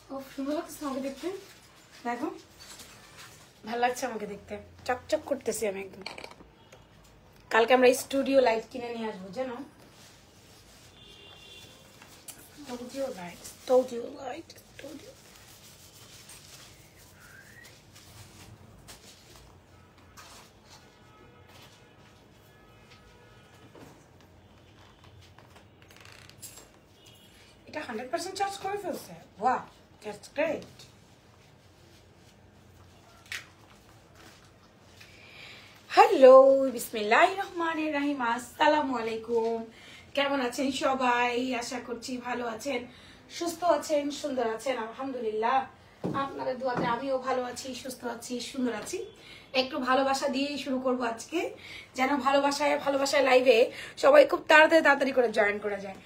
সুন্দর লাগছে আমাকে দেখতে, দেখো ভালো লাগছে আমাকে দেখতে, চকচক করতেছি আমি একদম। কালকে আমরা স্টুডিও লাইট কিনে নিয়ে আসবো জানো। Studio light, studio light, studio. এটা 100% চার্জ করে ফেলছে। Wow, that's great. হ্যালো, বিসমিল্লাহির রহমানির রহিম, আসসালামু আলাইকুম। কেমন আছেন সবাই? আশা করছি ভালো আছেন, সুস্থ আছেন, সুন্দর আছেন। আলহামদুলিল্লাহ আপনাদের দোয়াতে আমিও ভালো আছি, সুস্থ আছি, সুন্দর আছি। একটু ভালোবাসা দিয়েই শুরু করব আজকে, যেন ভালোবাসায় লাইভে সবাই খুব তাড়াতাড়ি করে জয়েন করে যায়।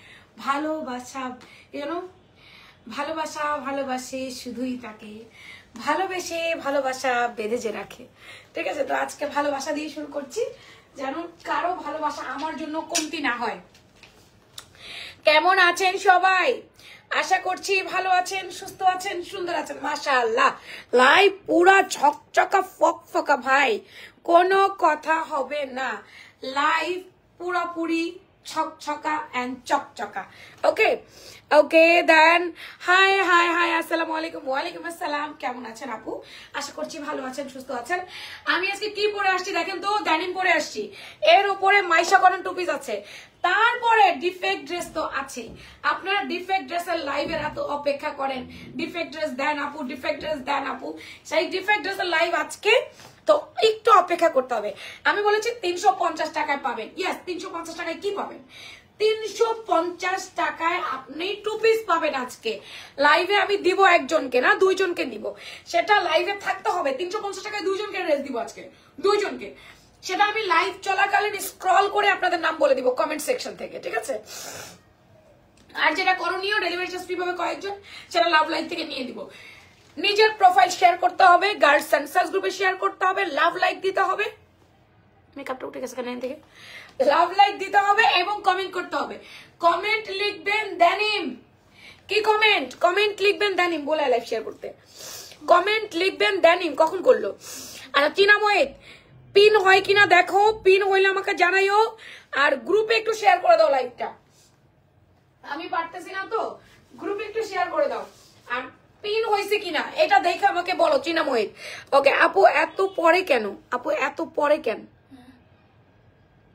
ভালোবাসা, ভালোবাসে শুধুই তাকে, ভালোবেসে ভালোবাসা বেঁধে যে রাখে। ঠিক আছে, তো আজকে ভালোবাসা দিয়ে শুরু করছি, যেন কারো ভালোবাসা আমার জন্য কমতি না হয়। কেমন আছেন সবাই? আশা করছি ভালো আছেন, সুস্থ আছেন, সুন্দর আছেন। মাশাআল্লাহ, লাইভ পুরা ঝকঝকা ফকফকা ভাই, কোনো কথা হবে না। লাইভ পুরোপুরি ছকছকা এন্ড চকচকা। ওকে ওকে দেন। হাই হাই হাই, আসসালামু আলাইকুম। ওয়ালাইকুম আসসালাম। কেমন আছেন আপু? আশা করছি ভালো আছেন, সুস্থ আছেন। আমি আজকে কি পরে আসছি দেখেন তো, ড্যানিম পরে আসছি, এর উপরে মাইশা কটন টুপিস আছে, তারপরে ডিফেক্ট ড্রেস তো আছে। আপনারা ডিফেক্ট ড্রেসের লাইভের এত অপেক্ষা করেন, ডিফেক্ট ড্রেস দেন আপু, ডিফেক্ট ড্রেস দেন আপু। সেই ডিফেক্ট ড্রেসের লাইভ আজকে, তো একটু অপেক্ষা করতে হবে। আমি বলেছি 350 টাকায় পাবেন। ইয়েস, 350 টাকায় কি পাবেন? 350 টাকায় আপনি টু পিস পাবেন আজকে লাইভে। আমি দিব একজনকে না, দুইজনকে দিব, সেটা লাইভে থাকতে হবে। 350 টাকায় দুইজনকে ড্রেস দিব আজকে, দুইজনকে। সেটা আমি লাইভ চলাকালীন স্ক্রল করে আপনাদের নাম বলে দিব কমেন্ট সেকশন থেকে, ঠিক আছে? আর যেটা করণীয়, ডেলিভারি চার্জ ফ্রি পাবে কয়েকজন, সেটা লাভ লাইভ থেকে নিয়ে দিব। নিজের প্রোফাইল শেয়ার করতে হবে, গার্লস সানসাস গ্রুপে শেয়ার করতে হবে, লাভ লাইক দিতে হবে। মেকআপটা উঠে গেছে কেন থেকে? লাভ লাইক দিতে হবে এবং কমেন্ট করতে হবে। কমেন্ট লিখবেন ড্যানিম। কি কমেন্ট? কমেন্ট লিখবেন ড্যানিম বলে লাইভ শেয়ার করতে। কমেন্ট লিখবেন ড্যানিম। কখন করলো? আর চিনাময়েত পিন হয় কিনা দেখো, পিন হইলে আমাকে জানাইও। আর গ্রুপে একটু শেয়ার করে দাও লাইভটা, আমি পারতেছি না তো, গ্রুপে একটু শেয়ার করে দাও। আর পিন হয়েছে কিনা এটা দেখে আমাকে বলো চিনাময়িত। ওকে আপু, এত পরে কেন? আপু এত পরে কেন?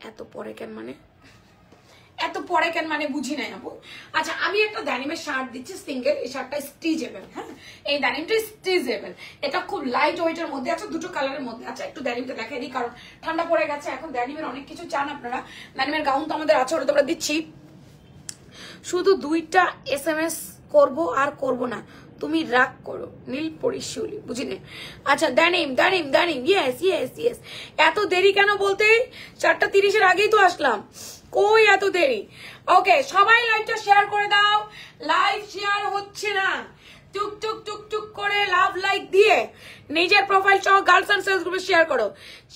এত পরে কেন মানে? এত পরে কেন মানে বুঝি নাই আপু। আচ্ছা, আমি একটা ড্যানিমের শার্ট দিচ্ছি সিঙ্গেল, এই শার্টটা স্টিচেবল। হ্যাঁ, এই ড্যানিমটা স্টিচেবল, এটা খুব লাইট ওয়েটের মধ্যে আছে, দুটো কালারের মধ্যে আছে। একটু ড্যানিমটা দেখাই দিই, কারণ ঠান্ডা পড়ে গেছে এখন। ড্যানিমের অনেক কিছু চান আপনারা, ড্যানিমের গাউন তো আমাদের আছে, ওটা তোমরা দিচ্ছি। শুধু 2টা SMS করব আর করব না, তুমি রাগ করো। নীল পরিশুলি, বুঝিনি। আচ্ছা, denim denim denim, yes yes yes. এত দেরি কেন বলতে? 4:30-এর আগেই তো আসলাম, কই এত দেরি? ওকে, সবাই লাইভটা শেয়ার করে দাও। লাইভ শেয়ার হচ্ছে না, টুক টুক টুক টুক করে লাভ লাইক দিয়ে নিজের প্রোফাইল সহ গার্লস এন্ড সেলস গ্রুপে শেয়ার করো।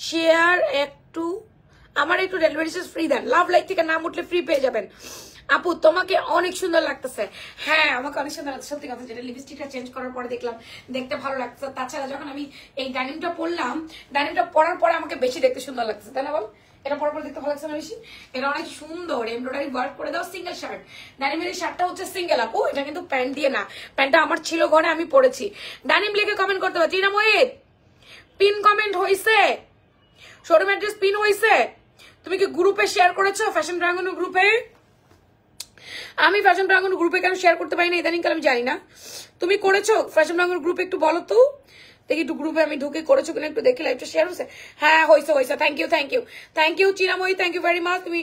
শেয়ার একটু, আমার একটু ডেলিভারি চার্জ ফ্রি দেন, লাভ লাইক থেকে নাম উঠলে ফ্রি পেয়ে যাবেন। আপু তোমাকে অনেক সুন্দর লাগতেছে। হ্যাঁ, আমাকে অনেক সুন্দর লাগছে, সত্যি কথা। যেটা লিপস্টিকটা চেঞ্জ করার পরে দেখলাম দেখতে ভালো লাগছে। তাছাড়া যখন আমি এই ড্যানিমটা পরলাম, ড্যানিমটা পরার পরে আমাকে বেশি দেখতে সুন্দর লাগছে, তাই না বল? এটা পরার পরে দেখতে ভালো লাগছে না বেশি? এটা অনেক সুন্দর এমব্রয়ডারি ওয়ার্ক করে দাও। সিঙ্গেল শার্ট, ড্যানিমের এই শার্টটা হচ্ছে সিঙ্গেল আপু, এটা কিন্তু প্যান্ট দিয়ে না। প্যান্টটা আমার ছিল ঘরে, আমি পরেছি। ড্যানিম লিখে কমেন্ট করতে পারছি না। মহিত পিন কমেন্ট হইছে, শোরুম অ্যাড্রেস পিন হইছে। তুমি কি গ্রুপে শেয়ার করেছো? ফ্যাশন ড্রাগন গ্রুপে? আমি ফ্যাশন ড্রাগন গ্রুপে কেন শেয়ার করতে পারি না ইদানিং কাল আমি জানি না। তুমি করেছো ফ্যাশন ড্রাগন গ্রুপে? একটু বলো তো দেখি, একটু গ্রুপে আমি ঢুকে করেছো কিনা একটু দেখি। লাইভটা শেয়ার হয়েছে? হ্যাঁ হয়েছে হয়েছে, thank you thank you thank you Chinmayi, thank you very much. তুমি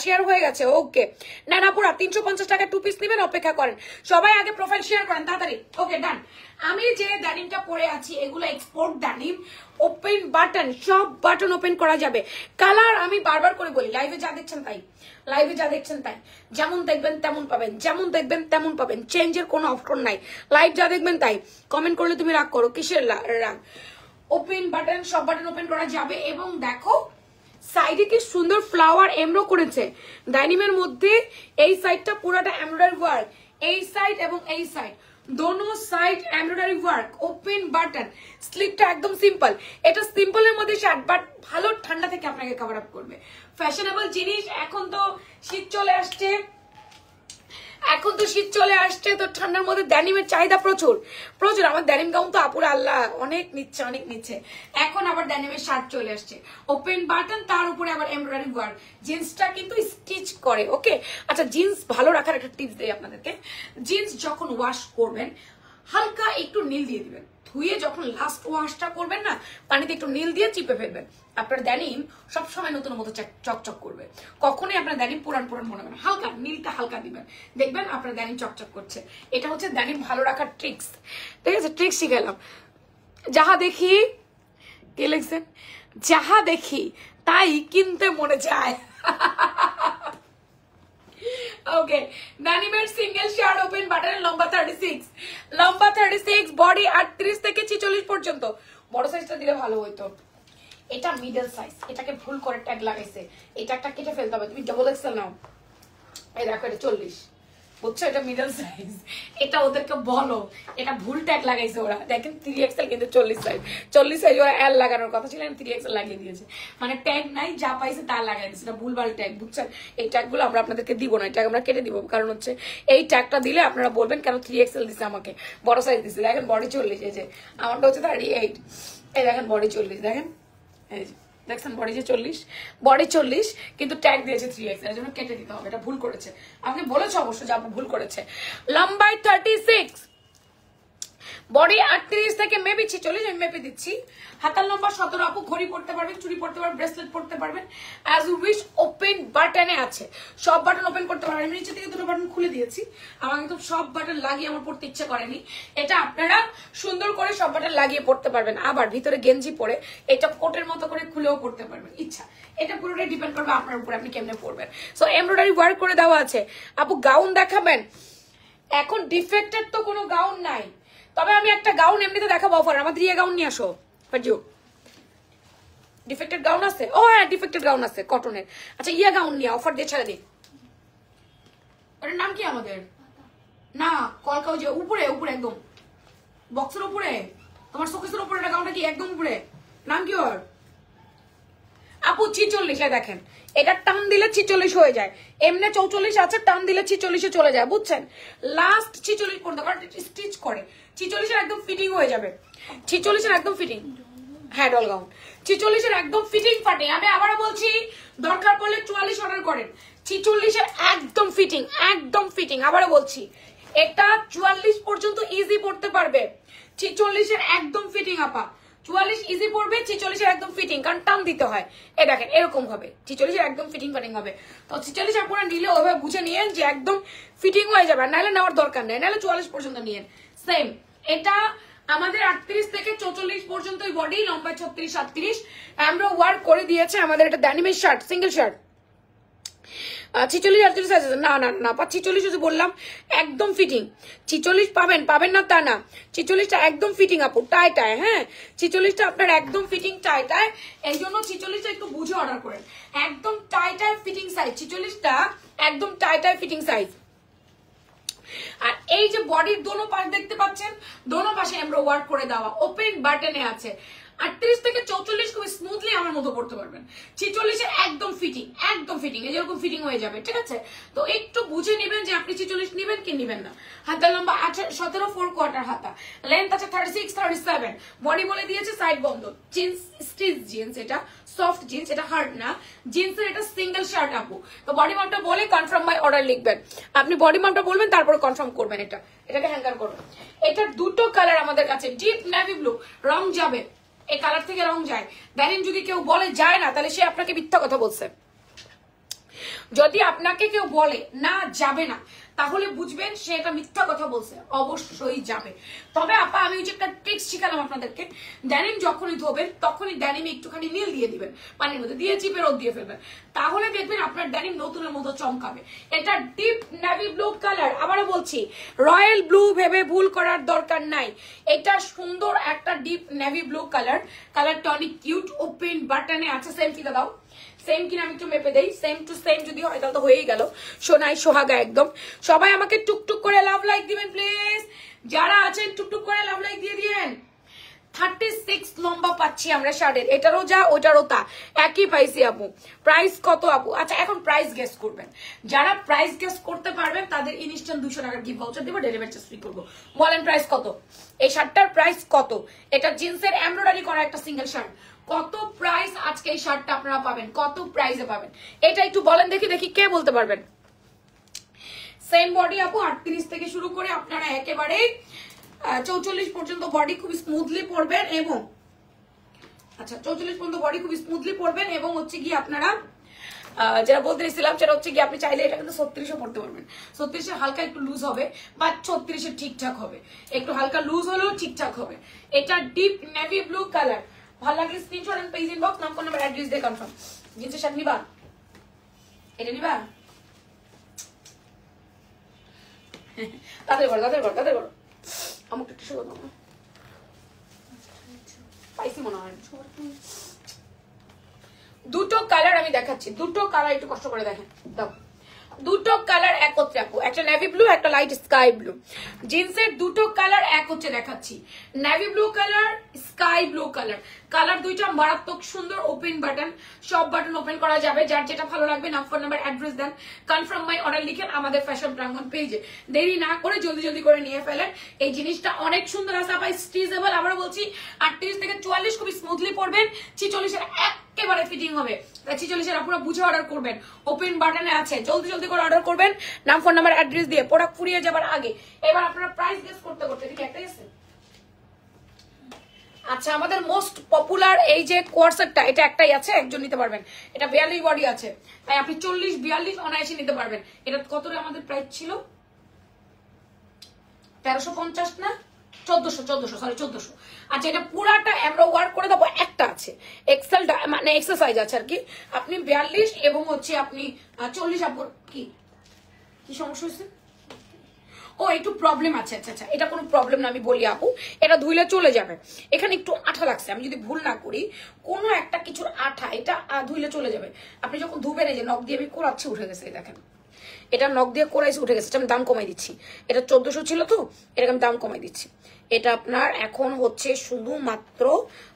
শেয়ার হয়ে গেছে। ওকে নানাপুরা 350 টাকা টু পিস নেবেন, অপেক্ষা করেন। সবাই আগে প্রোফাইল শেয়ার করেন তাড়াতাড়ি। ওকে ডান। আমি যে ড্যানিমটা পরে আছি এগুলো এক্সপোর্ট ড্যানিম, ওপেন বাটন, সব বাটন ওপেন করা যাবে। কালার আমি বারবার করে বলি, লাইভে যা দেখছেন তাই, লাইভে যা দেখছেন তাই, যেমন দেখবেন তেমন পাবেন, যেমন দেখবেন তেমন পাবেন, চেঞ্জের কোনো অপশন নাই। লাইভ যা দেখবেন তাই। কমেন্ট করলে তুমি রাগ করো, কিসের রাগ? ওপেন বাটন, সব বাটন ওপেন করা যাবে। এবং দেখো সাইডে কি সুন্দর ফ্লাওয়ার এমব্রো করেছে ড্যানিমের মধ্যে। এই সাইডটা পুরোটা এমব্রয়ডারি ওয়ার্ক, এই সাইড এবং এই সাইড দোনো side embroidery work, open button, স্লিপটা একদম সিম্পল। এটা সিম্পলের মধ্যে শার্ট, বাট ভালো ঠান্ডা থেকে আপনাকে কভার আপ করবে। ফ্যাশনেবল জিনিস। এখন তো শীত চলে আসছে, তো ঠান্ডার মধ্যে ড্যানিমের চাহিদা প্রচুর প্রচুর। আমার ড্যানিম গাউন তো আপুরা আল্লাহ অনেক নিচ্ছে। এখন আবার ড্যানিমের শার্ট চলে আসছে, ওপেন বাটন, তার উপরে আবার এমব্রয়ডারি ওয়ার্ক। জিন্সটা কিন্তু স্টিচ করে। ওকে, আচ্ছা জিন্স ভালো রাখার একটা টিপস দেই আপনাদেরকে। জিন্স যখন ওয়াশ করবেন হালকা একটু নীল দিয়ে দিবেন, ধুয়ে যখন লাস্ট ওয়াশটা করবেন না, পানিতে একটু নীল দিয়ে চিপে ফেলবেন। আপনার ড্যানিম সবসময় নতুন মতো চকচক করবে, কখনোই আপনার ড্যানিম পুরান মনে হবে না। হালকা নীলটা হালকা দিবেন, দেখবেন আপনার ড্যানিম চকচক করছে। এটা হচ্ছে ড্যানিম ভালো রাখার ট্রিক্স। ঠিক আছে, ট্রিক্স শিখালাম। যাহা দেখি, কে লিখছেন, যাহা দেখি তাই কিনতে মনে চায়। ওকে, ড্যানিমের সিঙ্গেল শার্ট ওপেন বাটনের লম্বা 36, বডি 38 থেকে 46 পর্যন্ত। বড় সাইজটা দিলে ভালো হইতো। এটা মিডল সাইজ, এটাকে ভুল করে ট্যাগ লাগাইছে, এটা একটা কেটে ফেলতে হবে। তুমি ডাবল এক্সেল নাও, এই দেখো এটা 40, বুঝছো, এটা মিডল সাইজ। এটা ওদেরকে বলো, এটা ভুল ট্যাগ লাগাইছে ওরা। দেখেন 3XL কিন্তু 40 সাইজ ওরা এল লাগানোর কথা ছিল, 3XL লাগিয়ে দিয়েছে। মানে ট্যাগ নাই, যা পাইছে তা লাগাই দিয়েছে। এটা ভুলভাল ট্যাগ, বুঝছেন। এই ট্যাগগুলো আমরা আপনাদেরকে দিব না, এই ট্যাগ আমরা কেটে দিব। কারণ হচ্ছে এই ট্যাগটা দিলে আপনারা বলবেন কেন 3XL দিছে আমাকে, বড় সাইজ দিছে। দেখেন বডি 40, এই যে আমারটা হচ্ছে 38, এই দেখেন বডি 40, দেখেন এই যে দেখছেন বডি যে 40, বডি 40 কিন্তু ট্যাগ দিয়েছে 3XL, এর জন্য কেটে দিতে হবে। এটা ভুল করেছে, আমাকে বলেছে অবশ্য যে আপু ভুল করেছে। লম্বাই 36, বডি 38 থেকে মেবি 46, আমি মেপে দিচ্ছি। হাতার লম্বা 17। আপু ঘড়ি পড়তে পারবেন, চুড়ি পড়তে পারবেন, ব্রেসলেট পড়তে পারবেন, অ্যাজ ইউ উইশ। ওপেন বাটনে আছে, সব বাটন ওপেন করতে পারবেন। আমি নিচে থেকে দুটো বাটন খুলে দিয়েছি, আমার কিন্তু সব বাটন লাগিয়ে আমার পড়তে ইচ্ছে করেনি। এটা আপনারা সুন্দর করে সব বাটন লাগিয়ে পড়তে পারবেন। আবার ভিতরে গেঞ্জি পরে এটা কোটের মতো করে খুলেও পড়তে পারবেন ইচ্ছা। এটা পুরোটাই ডিপেন্ড করবে আপনার উপর, আপনি কেমনে পড়বেন। সো এমব্রয়ডারি ওয়ার্ক করে দেওয়া আছে। আপু গাউন দেখাবেন? এখন ডিফেক্টেড তো কোনো গাউন নাই, তবে আমি একটা গাউন এমনিতে দেখাবো অফার। আমাদের ইয়ে গাউন নিয়ে আসো, পারজু। ডিফেক্টেড গাউন আছে? ও হ্যাঁ, ডিফেক্টেড গাউন আছে কটনের। আচ্ছা ইয়া গাউন নিয়ে অফার দিয়ে ছেড়ে দিই। ওটার নাম কি আমাদের? না কলকাও যে উপরে উপরে একদম বক্সের উপরে, তোমার শোকেসের উপরে একটা গাউনটা কি একদম উপরে, নাম কি ওর? আপু 46, দেখেন এটা টান দিলে 46 হয়ে যায়। এমনি 44 আছে, টান দিলে 46-এ চলে যায়, বুঝছেন। লাস্ট 46 পর্যন্ত, কারণ স্টিচ করে 46-এর একদম ফিটিং হয়ে যাবে। 46-এর একদম ফিটিং, হ্যাঁ ডল গাউন 46-এর একদম ফিটিং ফাটে। আমি আবারও বলছি, দরকার পড়লে 44 অর্ডার করেন। 46-এর একদম ফিটিং, একদম ফিটিং। আবারও বলছি, এটা 44 পর্যন্ত ইজি পড়তে পারবে। 46-এর একদম ফিটিং আপা, 44 ইজি পড়বে, 46-এর একদম ফিটিং, কারণ টান দিতে হয়। এই দেখেন এরকম হবে, 46-এর একদম ফিটিং হবে। তো 46 আপনারা নিলে ওইভাবে বুঝে নিয়েন যে একদম ফিটিং হয়ে যাবে, নাহলে নেওয়ার দরকার নেই, নাহলে 44 পর্যন্ত নিয়েন। সেম এটা আমাদের 38 থেকে 44 পর্যন্ত বডি, লম্বা 36, 37 আমরা ওয়ার্ক করে দিয়েছে। আমাদের এটা ড্যানিমের শার্ট, সিঙ্গেল শার্ট। 46, 48 আছে না, না না 46 যদি বললাম একদম ফিটিং। 46 পাবেন না তা না, 46টা একদম ফিটিং আপু, টাই, হ্যাঁ 46টা আপনার একদম ফিটিং টাই। এই জন্য 46টা একটু বুঝে অর্ডার করেন। একদম টাই ফিটিং সাইজ 46টা, একদম টাই ফিটিং সাইজ। আর এই যে বডির দোনো পাশ দেখতে পাচ্ছেন, দোনো পাশে আমরা ওয়ার্ক করে দেওয়া, ওপেন বাটনে আছে। 38 থেকে 44 খুব স্মুথলি আমার মতো পড়তে পারবেন। 46-এর একদম ফিটিং, একদম ফিটিং, এই যেরকম ফিটিং হয়ে যাবে, ঠিক আছে। তো একটু বুঝে নেবেন যে আপনি 46 নেবেন কি নেবেন না। হাতার লম্বা 17, 4 কোয়ার্টার হাতা, লেন্থ আছে 36, 37, বডি বলে দিয়েছে সাইড বন্ধ। জিন্স, স্টিচ জিন্স, এটা সফট জিন্স, এটা হার্ড না। জিন্সের এটা সিঙ্গেল শার্ট আপু। তো বডি মাপটা বলে কনফার্ম বাই অর্ডার লিখবেন। আপনি বডি মাপটা বলবেন, তারপরে কনফার্ম করবেন। এটাকে হ্যাঙ্গার করুন। এটার দুটো কালার আমাদের কাছে, ডিপ নেভি ব্লু, রং যাবে, এই কালার থেকে রং যায়। দেখেন যদি কেউ বলে যায় না, তাহলে সে আপনাকে মিথ্যা কথা বলছে। যদি আপনাকে কেউ বলে না যাবে না, তাহলে বুঝবেন সে এটা মিথ্যা কথা বলছে, অবশ্যই যাবে। তবে আপা আমি যে একটা ট্রিক্স শিখালাম আপনাদেরকে, ড্যানিম যখনই ধোবেন তখনই ড্যানিমে একটুখানি নীল দিয়ে দিবেন, পানির মধ্যে দিয়ে চিপে রোদ দিয়ে ফেলবেন, তাহলে দেখবেন আপনার ড্যানিম নতুনের মতো চমকাবে। এটা ডিপ নেভি ব্লু কালার, আবারও বলছি রয়্যাল ব্লু ভেবে ভুল করার দরকার নাই। এটা সুন্দর একটা ডিপ নেভি ব্লু কালার, কালারটা অনেক কিউট। ওপেন বাটনে আছে, সেলফিটা দাও, সেম কিনা আমি একটু মেপে দেই, সেম টু সেম যদি হয় তাহলে তো হয়েই গেল, সোনাই সোহাগা একদম। সবাই আমাকে টুকটুক করে লাভ লাইক দিবেন প্লিজ, যারা আছেন টুকটুক করে লাভ লাইক দিয়ে দিয়েন। 36 লম্বা পাচ্ছি আমরা শার্টের, এটারও যা ওটারও তা, একই পাইছি আপু। প্রাইস কত আপু? আচ্ছা এখন প্রাইস গেস করবেন, যারা প্রাইস গেস করতে পারবেন তাদের ইনস্ট্যান্ট 200 টাকার গিফট ভাউচার দিব, ডেলিভারি চার্জ ফ্রি করবো। বলেন প্রাইস কত? এই শার্টটার প্রাইস কত? এটা জিন্সের এমব্রয়ডারি করা একটা সিঙ্গেল শার্ট, কত প্রাইস আজকে এই শার্টটা আপনারা পাবেন, কত প্রাইসে পাবেন এটা একটু বলেন দেখি, দেখি কে বলতে পারবেন। সেম বডি আপু, 38 থেকে শুরু করে আপনারা একেবারে 44 পর্যন্ত বডি খুব স্মুথলি পরবেন, এবং আচ্ছা 44 পর্যন্ত বডি খুব স্মুথলি পরবেন, এবং হচ্ছে কি আপনারা যেটা বলতে চাইছিলাম সেটা হচ্ছে কি আপনি চাইলে এটা কিন্তু 36ও পড়তে পারবেন। 36 হালকা একটু লুজ হবে, বা 36 ঠিকঠাক হবে, একটু হালকা লুজ হলেও ঠিকঠাক হবে। এটা ডিপ নেভি ব্লু কালার, ভালো লাগলে স্ক্রিনশট এন্ড পেজ ইনবক্স, নাম ফোন নাম্বার অ্যাড্রেস দিয়ে কনফার্ম। জিন্সের শার্ট নিবা? এটা নিবা? তাদের করো আমাকে একটু শুরু দাও, পাইছি মনে হয়। দুটো কালার আমি দেখাচ্ছি, দুটো কালার একটু কষ্ট করে দেখেন, দাও। দুটো কালার এক হচ্ছে আপু, একটা নেভি ব্লু একটা লাইট স্কাই ব্লু। জিন্সের দুটো কালার এক হচ্ছে দেখাচ্ছি, navy blue colour sky blue colour. Colour দুইটা মারাত্মক সুন্দর, ওপেন বাটন, সব বাটন ওপেন করা যাবে। যার যেটা ভালো লাগবে নাম ফোন নাম্বার অ্যাড্রেস দেন, কনফার্ম মাই অর্ডার লিখেন আমাদের ফ্যাশন প্রাঙ্গণ পেজে। দেরি না করে জলদি জলদি করে নিয়ে ফেলেন। এই জিনিসটা অনেক সুন্দর আছে আপা, স্ট্রেচেবল। আবার বলছি 38 থেকে 44 খুব স্মুথলি পড়বেন, 46 এর একেবারে ফিটিং হবে। 46 এর আপনারা বুঝে অর্ডার করবেন, ওপেন বাটনে আছে, জলদি জলদি করে অর্ডার করবেন নাম ফোন নাম্বার অ্যাড্রেস দিয়ে, প্রোডাক্ট ফুরিয়ে যাবার আগে। এবার আপনারা প্রাইস গেস করতে করতে ঠিক একটাই আছে। আচ্ছা আমাদের মোস্ট পপুলার এই যে কোয়ার্সেটটা, এটা একটাই আছে, একজন নিতে পারবেন। এটা 42 বডি আছে, তাই আপনি 40-42 অনায়াসে নিতে পারবেন। এটা কত আমাদের প্রাইস ছিল? 1350 না 1400 সরি 1400। আচ্ছা এটা পুরাটা আমরা ওয়ার্ক করে দেবো, একটা আছে এক্সেল, মানে এক্সারসাইজ আছে আর কি। আপনি 42 এবং হচ্ছে আপনি 40 আপর কি কি সমস্যা হয়েছে? ও একটু প্রবলেম আছে। আচ্ছা আচ্ছা এটা কোনো প্রবলেম না, আমি বলি আপু এটা ধুইলে চলে যাবে। এখানে একটু আঠা লাগছে, আমি যদি ভুল না করি কোনো একটা কিছুর আঠা, এটা ধুইলে চলে যাবে। আপনি যখন ধুবেন, এই যে নখ দিয়ে আমি কোরাচ্ছি, উঠে গেছে, দেখেন এটা নখ দিয়ে কোরাইছে উঠে গেছে। আমি দাম কমাই দিচ্ছি, এটা 1400 ছিল তো, এটাকে আমি দাম কমাই দিচ্ছি। এটা আপনার এখন হচ্ছে শুধুমাত্র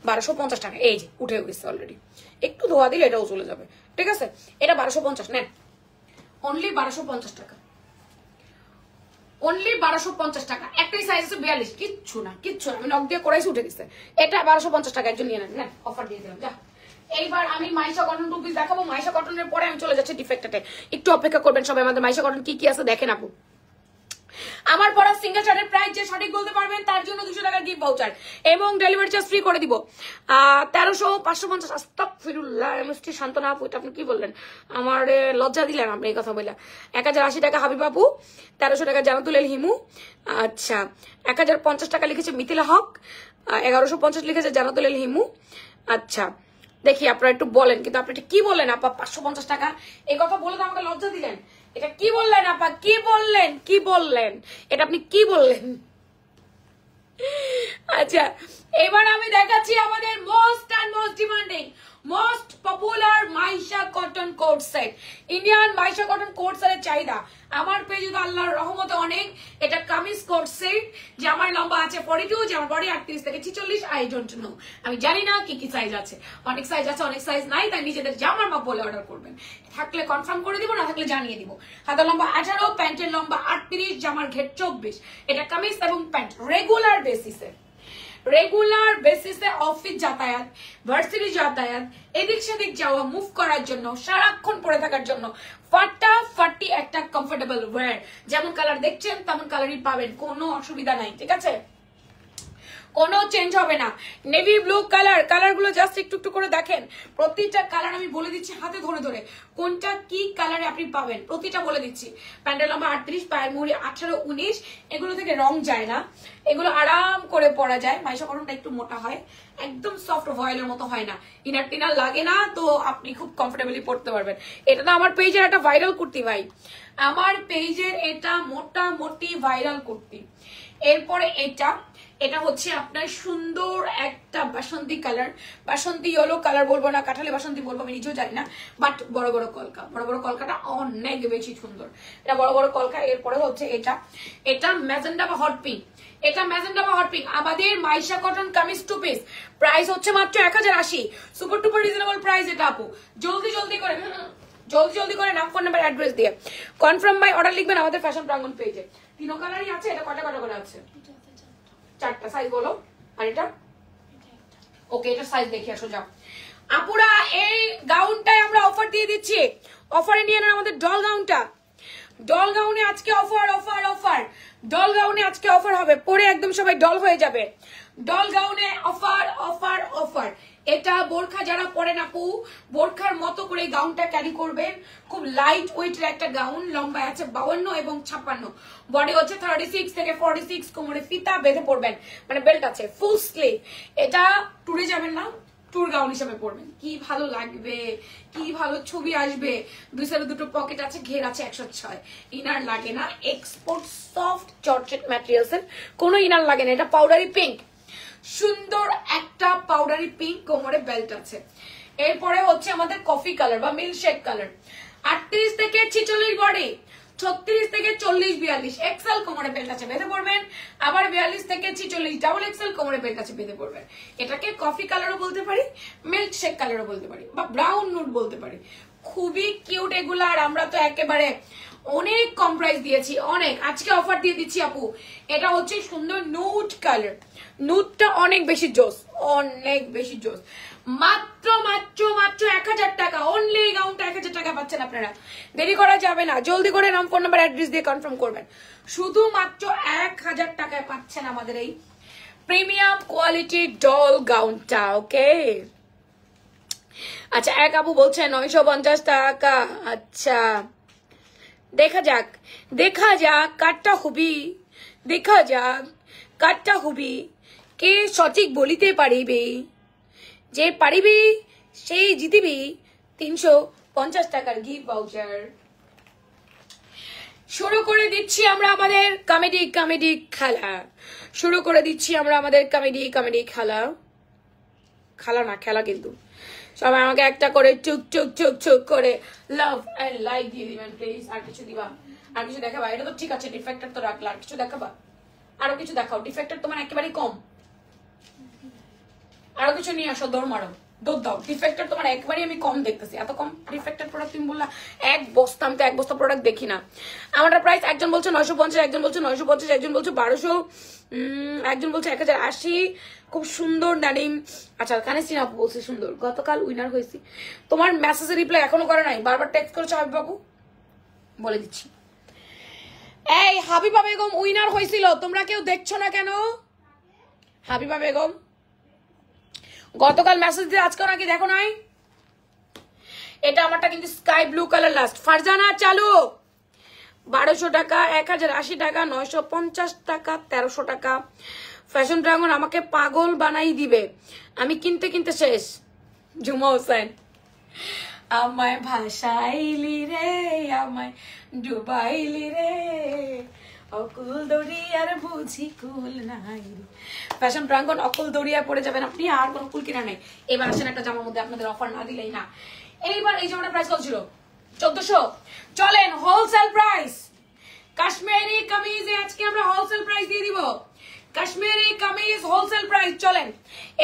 1250 টাকা। এই যে উঠে গেছে অলরেডি, একটু ধোয়া দিলে এটাও চলে যাবে, ঠিক আছে। এটা 1250 নেন, অনলি 1250 টাকা, অনলি 1250 টাকা। একটাই সাইজ আছে 42, কিচ্ছু না কিচ্ছু না, আমি নখ দিয়ে কোরাইছি উঠে গেছে। এটা 1250 টাকা, একজন নিয়ে নেন, অফার দিয়ে দিলাম। যা এইবার আমি মাইশা কটন টু পিস দেখাবো। মাইশা কটনের পরে আমি চলে যাচ্ছি ডিফেক্টেডে, একটু অপেক্ষা করবেন সবাই। আমাদের মাইশা কটন কি কি আছে দেখেন আপু। আমার পড়া সিঙ্গেল শার্টের প্রাইস যে সঠিক বলতে পারবেন তার জন্য 200 টাকার গিফট ভাউচার এবং ডেলিভারি চার্জ ফ্রি করে দিব। 1300 550। আস্তাগফিরুল্লাহ, মিষ্টি শান্তনা আপু এটা আপনি কি বললেন? আমার লজ্জা দিলেন আপনি এই কথা বললেন। 1080 টাকা হাবিব আপু, 1300 টাকা জানাতুল হিমু। আচ্ছা 1050 টাকা লিখেছে মিথিলা হক, 1150 লিখেছে জানাতুল হিমু। আচ্ছা দেখি আপনারা একটু বলেন, কিন্তু আপনি এটা কি বললেন আপা 550 টাকা? এই কথা বলে তো আমাকে লজ্জা দিলেন। এটা কি বললেন আপা, কি বললেন, কি বললেন, এটা আপনি কি বললেন? আচ্ছা এবার আমি দেখাচ্ছি আমাদের most and most demanding, most popular Maisha cotton coat set. Indian Maisha cotton coat সেটের চাহিদা আমার পেজে তো আল্লাহর রহমতে অনেক। এটা কামিজ কোট সেট, যে আমার লম্বা আছে 42, যে আমার বডি 38 থেকে 46। আই ডোন্ট নো, আমি জানি না কি কি সাইজ আছে, অনেক সাইজ আছে অনেক সাইজ নাই, তাই নিজেদের জামার মাপ বলে অর্ডার করবেন। থাকলে কনফার্ম করে দিব, না থাকলে জানিয়ে দিব। হাতের লম্বা 18, প্যান্টের লম্বা 38, জামার ঘের 24। এটা কামিজ এবং প্যান্ট রেগুলার বেসিসে, রেগুলার বেসিসে অফিস যাতায়াত, ভার্সিটি যাতায়াত, এদিক সেদিক যাওয়া, মুভ করার জন্য, সারাক্ষণ পরে থাকার জন্য ফাটাফাটি একটা কমফোর্টেবল ওয়্যার। যেমন কালার দেখছেন তেমন কালারই পাবেন, কোনো অসুবিধা নাই, ঠিক আছে, কোনো চেঞ্জ হবে না। নেভি ব্লু কালার, কালারগুলো জাস্ট একটু একটু করে দেখেন। প্রতিটা কালার আমি বলে দিচ্ছি হাতে ধরে ধরে কোনটা কি কালারে আপনি পাবেন, প্রতিটা বলে দিচ্ছি। প্যান্টের লম্বা 38, পায়ের মুড়ি 18, 19। এগুলো থেকে রং যায় না, এগুলো আরাম করে পরা যায়। মাইশা কটনটা একটু মোটা হয়, একদম সফট ভয়েলের মতো হয় না, ইনার টিনার লাগে না, তো আপনি খুব কমফোর্টেবলি পড়তে পারবেন। এটা তো আমার পেজের একটা ভাইরাল কুর্তি ভাই, আমার পেজের এটা মোটামুটি ভাইরাল কুর্তি। এরপরে এটা হচ্ছে আপনার সুন্দর একটা বাসন্তী কালার, বাসন্তী ইয়েলো কালার বলবো না, কাঁঠালি বাসন্তী বলবো, আমি নিজেও জানি না, বাট বড় বড় কলকা, বড় বড় কলকাটা অনেক বেশি সুন্দর। এটা বড় বড় কলকা। এরপরে হচ্ছে এটা, এটা ম্যাজেন্ডা বা হট পিঙ্ক, এটা ম্যাজেন্ডা বা হট পিঙ্ক। আমাদের Maisha cotton kameez 2 piece, price হচ্ছে মাত্র 1080, সুপার টুপার রিজনেবল প্রাইস এটা আপু। জলদি জলদি করে, জলদি জলদি করে নাম, ফোন নাম্বার, অ্যাড্রেস দিয়ে কনফার্ম বাই অর্ডার লিখবেন আমাদের ফ্যাশন প্রাঙ্গণ পেজে। 3 কালারই আছে। এটা কটা কটা করে আছে? 4টা সাইজ বলো। আর এটা ওকে, এটা সাইজ দেখি আসো যাও। আপুরা এই গাউনটাই আমরা অফার দিয়ে দিচ্ছি, অফারে নিয়ে নেন আমাদের ডল গাউনটা। ডল গাউনে আজকে অফার অফার অফার, ডল গাউনে আজকে অফার হবে, পরে একদম সবাই ডল হয়ে যাবে। ডল গাউনে অফার অফার অফার। এটা বোরখা যারা পরেন আপু, বোরখার মতো করে গাউনটা ক্যারি করবেন। খুব লাইট ওয়েটের একটা গাউন, লম্বা আছে 52 এবং 56, বডি হচ্ছে 36 থেকে 46, কোমরে ফিতা বেঁধে পরবেন, মানে বেল্ট আছে, ফুল স্লিভ। এটা টুরে যাবেন না, ট্যুর গাউন হিসেবে পরবেন, কি ভালো লাগবে, কি ভালো ছবি আসবে। 2 সাইডে 2টো পকেট আছে, ঘের আছে 106, ইনার লাগে না, এক্সপোর্ট সফট জর্জেট ম্যাটেরিয়ালস এর, কোনো ইনার লাগে না। এটা পাউডারি পিঙ্ক, সুন্দর একটা পাউডারি পিঙ্ক, কোমরে বেল্ট আছে। এরপরে হচ্ছে আমাদের কফি কালার বা মিল্কশেক কালার, 38 থেকে 46 বডি, 36 থেকে 40 42 এক্সেল, কোমরে বেল্ট আছে, বেঁধে পড়বেন। আবার 42 থেকে 46 ডাবল এক্সেল, কোমরে বেল্ট আছে, বেঁধে পড়বেন। এটাকে কফি কালারও বলতে পারি, মিল্কশেক কালারও বলতে পারি, বা ব্রাউন নুড বলতে পারি। খুবই কিউট এগুলা। আর আমরা তো একেবারে অনেক কম প্রাইস দিয়েছি, অনেক। আজকে অফার দিয়ে দিচ্ছি আপু। এটা হচ্ছে সুন্দর নুড কালার, নুডটা অনেক বেশি জোস, অনেক বেশি জোস। মাত্র মাত্র মাত্র 1000 টাকা অনলি। গাউনটা 1000 টাকা পাচ্ছেন আপনারা, দেরি করা যাবে না, জলদি করে নাম, ফোন নাম্বার, অ্যাড্রেস দিয়ে কনফার্ম করবেন। শুধুমাত্র 1000 টাকায় পাচ্ছেন আমাদের এই প্রিমিয়াম কোয়ালিটি ডল গাউনটা। ওকে, আচ্ছা এক আপু বলছে 950 টাকা। আচ্ছা দেখা যাক, দেখা যাক কাটটা হবি, দেখা যাক কাটটা হবি, কে সঠিক বলিতে পারিবে, যে পারিবি সেই জিতিবি 350 টাকার গিফট ভাউচার। শুরু করে দিচ্ছি আমরা আমাদের কমেডি কমেডি খেলা, শুরু করে দিচ্ছি আমরা আমাদের কমেডি কমেডি খেলা। খেলা না, খেলা কিন্তু। সবাই আমাকে একটা করে চুক চুক চুক চুক করে লাভ এন্ড লাইক দিয়ে দিবেন প্লিজ। আর কিছু দিবা, আর কিছু দেখাবা? এটা তো ঠিক আছে, ডিফেক্টর তো রাখলা, আর কিছু দেখাবা? আরো কিছু দেখাও, ডিফেক্টর তোমার একেবারেই কম, আরো কিছু নিয়ে আসো, দৌড় মারো, দৌড় দাও। ডিফেক্টর তোমার একবারই আমি কম দেখতেছি, এত কম ডিফেক্টেড প্রোডাক্ট তুমি বললা এক বস্তা, আমি তো এক বস্তা প্রোডাক্ট দেখি না। আমার প্রাইস একজন বলছে 950, একজন বলছে 950, একজন বলছে 1200, একজন বলছে 1080। খুব সুন্দর নানিম। আচ্ছা কানেসিন আপু বলছে সুন্দর, গতকাল উইনার হয়েছি। তোমার মেসেজে রিপ্লাই এখনো করে নাই, বারবার টেক্সট করেছো হাবিব বাবু, বলে দিচ্ছি। এই হাবিবা বেগম উইনার হয়েছিল, তোমরা কেউ দেখছো না কেন? হাবিবা বেগম গতকাল মেসেজ দিয়ে আজকে নাকি দেখো নাই? এটা আমারটা কিন্তু sky blue colour last. Farzana চালু, 1200 টাকা, 1080 টাকা, 950 টাকা, 1300 টাকা। ফ্যাশন ড্রাগন আমাকে পাগল বানাই দিবে, আমি কিনতে কিনতে শেষ। জুমা হোসেন, আমায় ভাসাইলি রে, আমায় ডুবাইলি রে, অকুল দরিয়ার বুঝি কুল নাই। ফ্যাশন প্রাঙ্গণ অকুল দরিয়া পড়ে যাবেন আপনি, আর কোনো কুল কিনা নেই। এবার আসেন একটা জামার মধ্যে আপনাদের অফার না দিলেই না। এইবার এই জামাটার প্রাইস কত ছিল? 1400। চলেন হোলসেল প্রাইস, কাশ্মীরি কামিজে আজকে আমরা হোলসেল প্রাইস দিয়ে দিব। কাশ্মীরি কামিজ হোলসেল প্রাইস, চলেন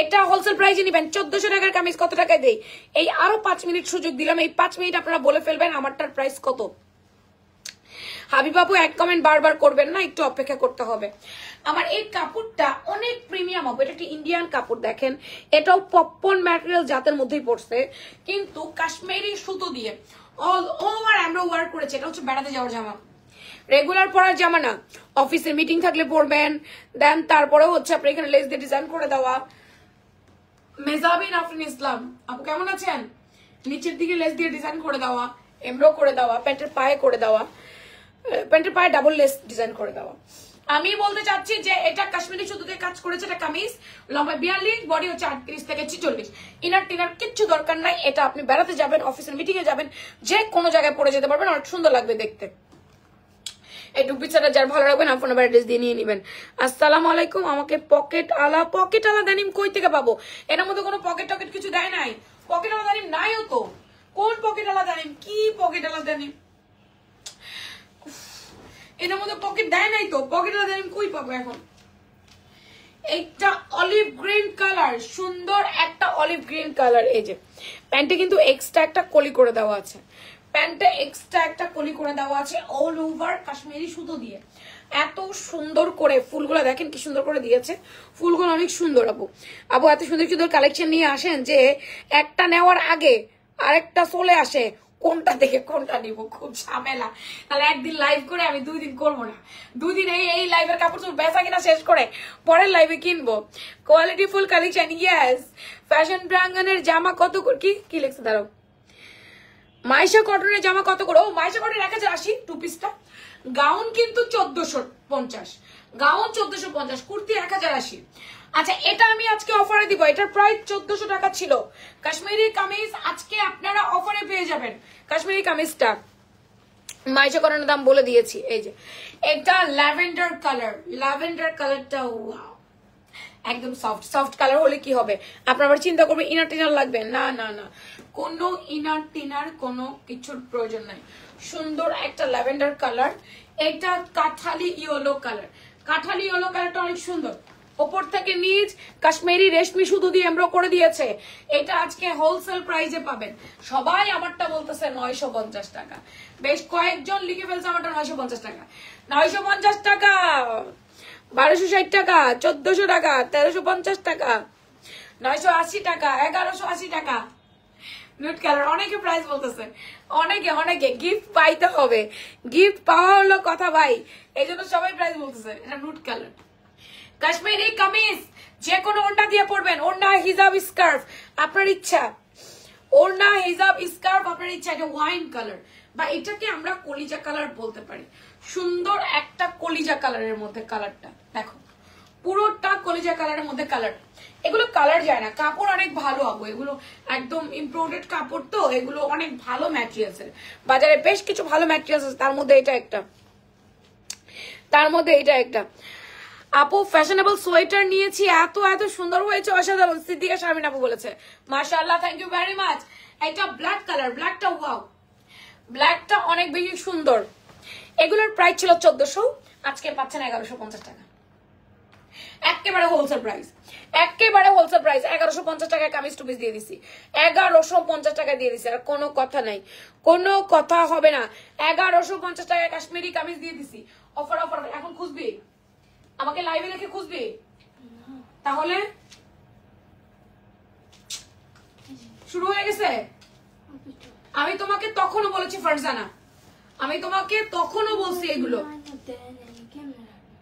এটা হোলসেল প্রাইসে নিবেন। 1400 টাকার কামিজ কত টাকায় দেই? এই আরো 5 মিনিট সুযোগ দিলাম, এই 5 মিনিট আপনারা বলে ফেলবেন আমারটার প্রাইস কত। হাবিবাবু এক কমেন্ট বারবার করবেন না, একটু অপেক্ষা করতে হবে। আমার এই কাপড়টা অনেক প্রিমিয়াম হবে, এটা একটি ইন্ডিয়ান কাপড়, দেখেন এটাও পপকর্ন ম্যাটেরিয়াল জাতের মধ্যেই পড়ছে, কিন্তু কাশ্মীরি সুতো দিয়ে অল ওভার আমরা ওয়ার্ক করেছি। এটা হচ্ছে বেড়াতে যাওয়ার জামা, রেগুলার পরার জামা না, অফিসে মিটিং থাকলে পরবেন। দেন তারপরেও হচ্ছে আপনি এখানে লেস দিয়ে ডিজাইন করে দেওয়া। মেজাবিন আফরিন ইসলাম আপু কেমন আছেন? নিচের দিকে লেস দিয়ে ডিজাইন করে দেওয়া, এমব্রো করে দেওয়া, প্যান্টের পায়ে করে দেওয়া, প্যান্টের পায়ে ডাবল লেস ডিজাইন করে দেওয়া। আমি বলতে চাচ্ছি যে এটা কাশ্মীরি সুতো দিয়ে কাজ করেছে। এটা কামিজ, লম্বা 42, বডি হচ্ছে 38 থেকে 46। ইনার টিনার কিচ্ছু দরকার নাই। এটা আপনি বেড়াতে যাবেন, অফিসের মিটিং এ যাবেন, যে কোনো জায়গায় পরে যেতে পারবেন, অনেক সুন্দর লাগবে দেখতে। এই টু পিসটা যার ভালো লাগবে না ফোন নাম্বার অ্যাড্রেস দিয়ে নিয়ে নেবেন। আসসালামু আলাইকুম। আমাকে পকেট আলা ডেনিম কই থেকে পাবো? এটার মধ্যে কোনো পকেট টকেট কিছু দেয় নাই। পকেট আলা ডেনিম নাইও তো। কোন পকেট আলা ডেনিম? কি পকেট আলা ডেনিম? এটার মধ্যে পকেট দেয় নাই তো। পকেট আলা ডেনিম কই পাবো এখন? একটা অলিভ গ্রিন কালার, সুন্দর একটা অলিভ গ্রিন কালার। এই যে প্যান্টে কিন্তু এক্সট্রা একটা কলি করে দেওয়া আছে, প্যান্টে এক্সট্রা একটা কলি করে দেওয়া আছে অল ওভার কাশ্মীরি সুতো দিয়ে। এত সুন্দর করে ফুলগুলো দেখেন কি সুন্দর করে দিয়েছে, ফুলগুলো অনেক সুন্দর। আপু আপু এত সুন্দর সুন্দর কালেকশন নিয়ে আসেন যে একটা নেওয়ার আগে আরেকটা চলে আসে, কোনটা থেকে কোনটা নিব, খুব ঝামেলা। তাহলে একদিন লাইভ করে আমি 2 দিন করবো না, 2 দিন এই লাইভের কাপড় চোপড় বেচা কিনা শেষ করে পরের লাইভে কিনবো। Quality full collection, yes. Fashion ব্রাঙ্গনের জামা কত করে? কি লিখছে দাঁড়াও? মাইশা কটনের জামা কত করে? ও মাইশা কটনের 1080 টু পিসটা। গাউন কিন্তু 1450, গাউন 1450, কুর্তি 1080। আচ্ছা এটা আমি আজকে অফারে দিব, এটার প্রাইস 1400 টাকা ছিল। কাশ্মীরি কামিজ আজকে আপনারা অফারে পেয়ে যাবেন। কাশ্মীরি কামিজটা মাইশা কটনের দাম বলে দিয়েছি। এই যে এটা ল্যাভেন্ডার কালার, ল্যাভেন্ডার কালারটা ওয়াও, একদম সফট সফট কালার হলে কি হবে? আপনার আবার চিন্তা করবে ইনার টিনার লাগবে, না না না, কোনো ইনার টিনার কোনো কিছুর প্রয়োজন নাই। সুন্দর একটা ল্যাভেন্ডার কালার, এটা Kathali yellow colour. Kathali yellow কালারটা অনেক সুন্দর, ওপর থেকে নিচ কাশ্মীরি রেশমি সুতো দিয়ে এমব্রো করে দিয়েছে। এটা আজকে হোলসেল প্রাইসে পাবেন। সবাই আমারটা বলতেছে 950 টাকা, বেশ কয়েকজন লিখে ফেলছে আমারটা 950 টাকা। 950 টাকা, 1260 টাকা, 1400 টাকা, 1350 টাকা, 980 টাকা, 1180 টাকা। নুট কালার অনেকে প্রাইস বলতেছে, অনেকে গিফট পাইতে হবে, গিফট পাওয়া হলো কথা ভাই, এই জন্য সবাই প্রাইস বলতেছে। এটা নুট কালার কাশ্মীরি কামিজ, যে কোনো ওড়না দিয়ে পরবেন, ওড়না হিজাব স্কার্ফ আপনার ইচ্ছা, ওড়না হিজাব স্কার্ফ আপনার ইচ্ছা। এটা ওয়াইন কালার বা এটাকে আমরা কলিজা কালার বলতে পারি। সুন্দর একটা কলিজা কালারের মধ্যে কালারটা দেখো, পুরোটা কলিজা কালারের মধ্যে কালার। এগুলো কালার যায় না, কাপড় অনেক ভালো হবে, এগুলো একদম ইম্পোর্টেড কাপড় তো, এগুলো অনেক ভালো ম্যাটেরিয়ালস এর। বাজারে বেশ কিছু ভালো ম্যাটেরিয়ালস আছে, তার মধ্যে এটা একটা। আপু ফ্যাশনেবল সোয়েটার নিয়েছি, এত এত সুন্দর হয়েছে, অসাধারণ। সিদ্দিকা শারমিন আপু বলেছে, মাশাআল্লাহ, থ্যাংক ইউ ভেরি মাচ। এটা ব্ল্যাক কালার, ব্ল্যাকটা ওয়াও, ব্ল্যাকটা অনেক বেশি সুন্দর। এগুলোর প্রাইস ছিল 1400, আজকে পাচ্ছেন 1150 টাকা। একেবারে হোলসেল প্রাইস, একেবারে হোলসেল প্রাইস। 1150 টাকায় কামিজ টু পিস দিয়ে দিছি, 1150 টাকা দিয়ে দিছি। আর কোনো কথা নাই, কোনো কথা হবে না। 1150 টাকায় কাশ্মীরি কামিজ দিয়ে দিছি, অফার। এখন খুঁজবি আমাকে লাইভে রেখে খুঁজবি? তাহলে শুরু হয়ে গেছে। আমি তোমাকে তখনও বলেছি ফারজানা, আমি তোমাকে তখনও বলছি এগুলো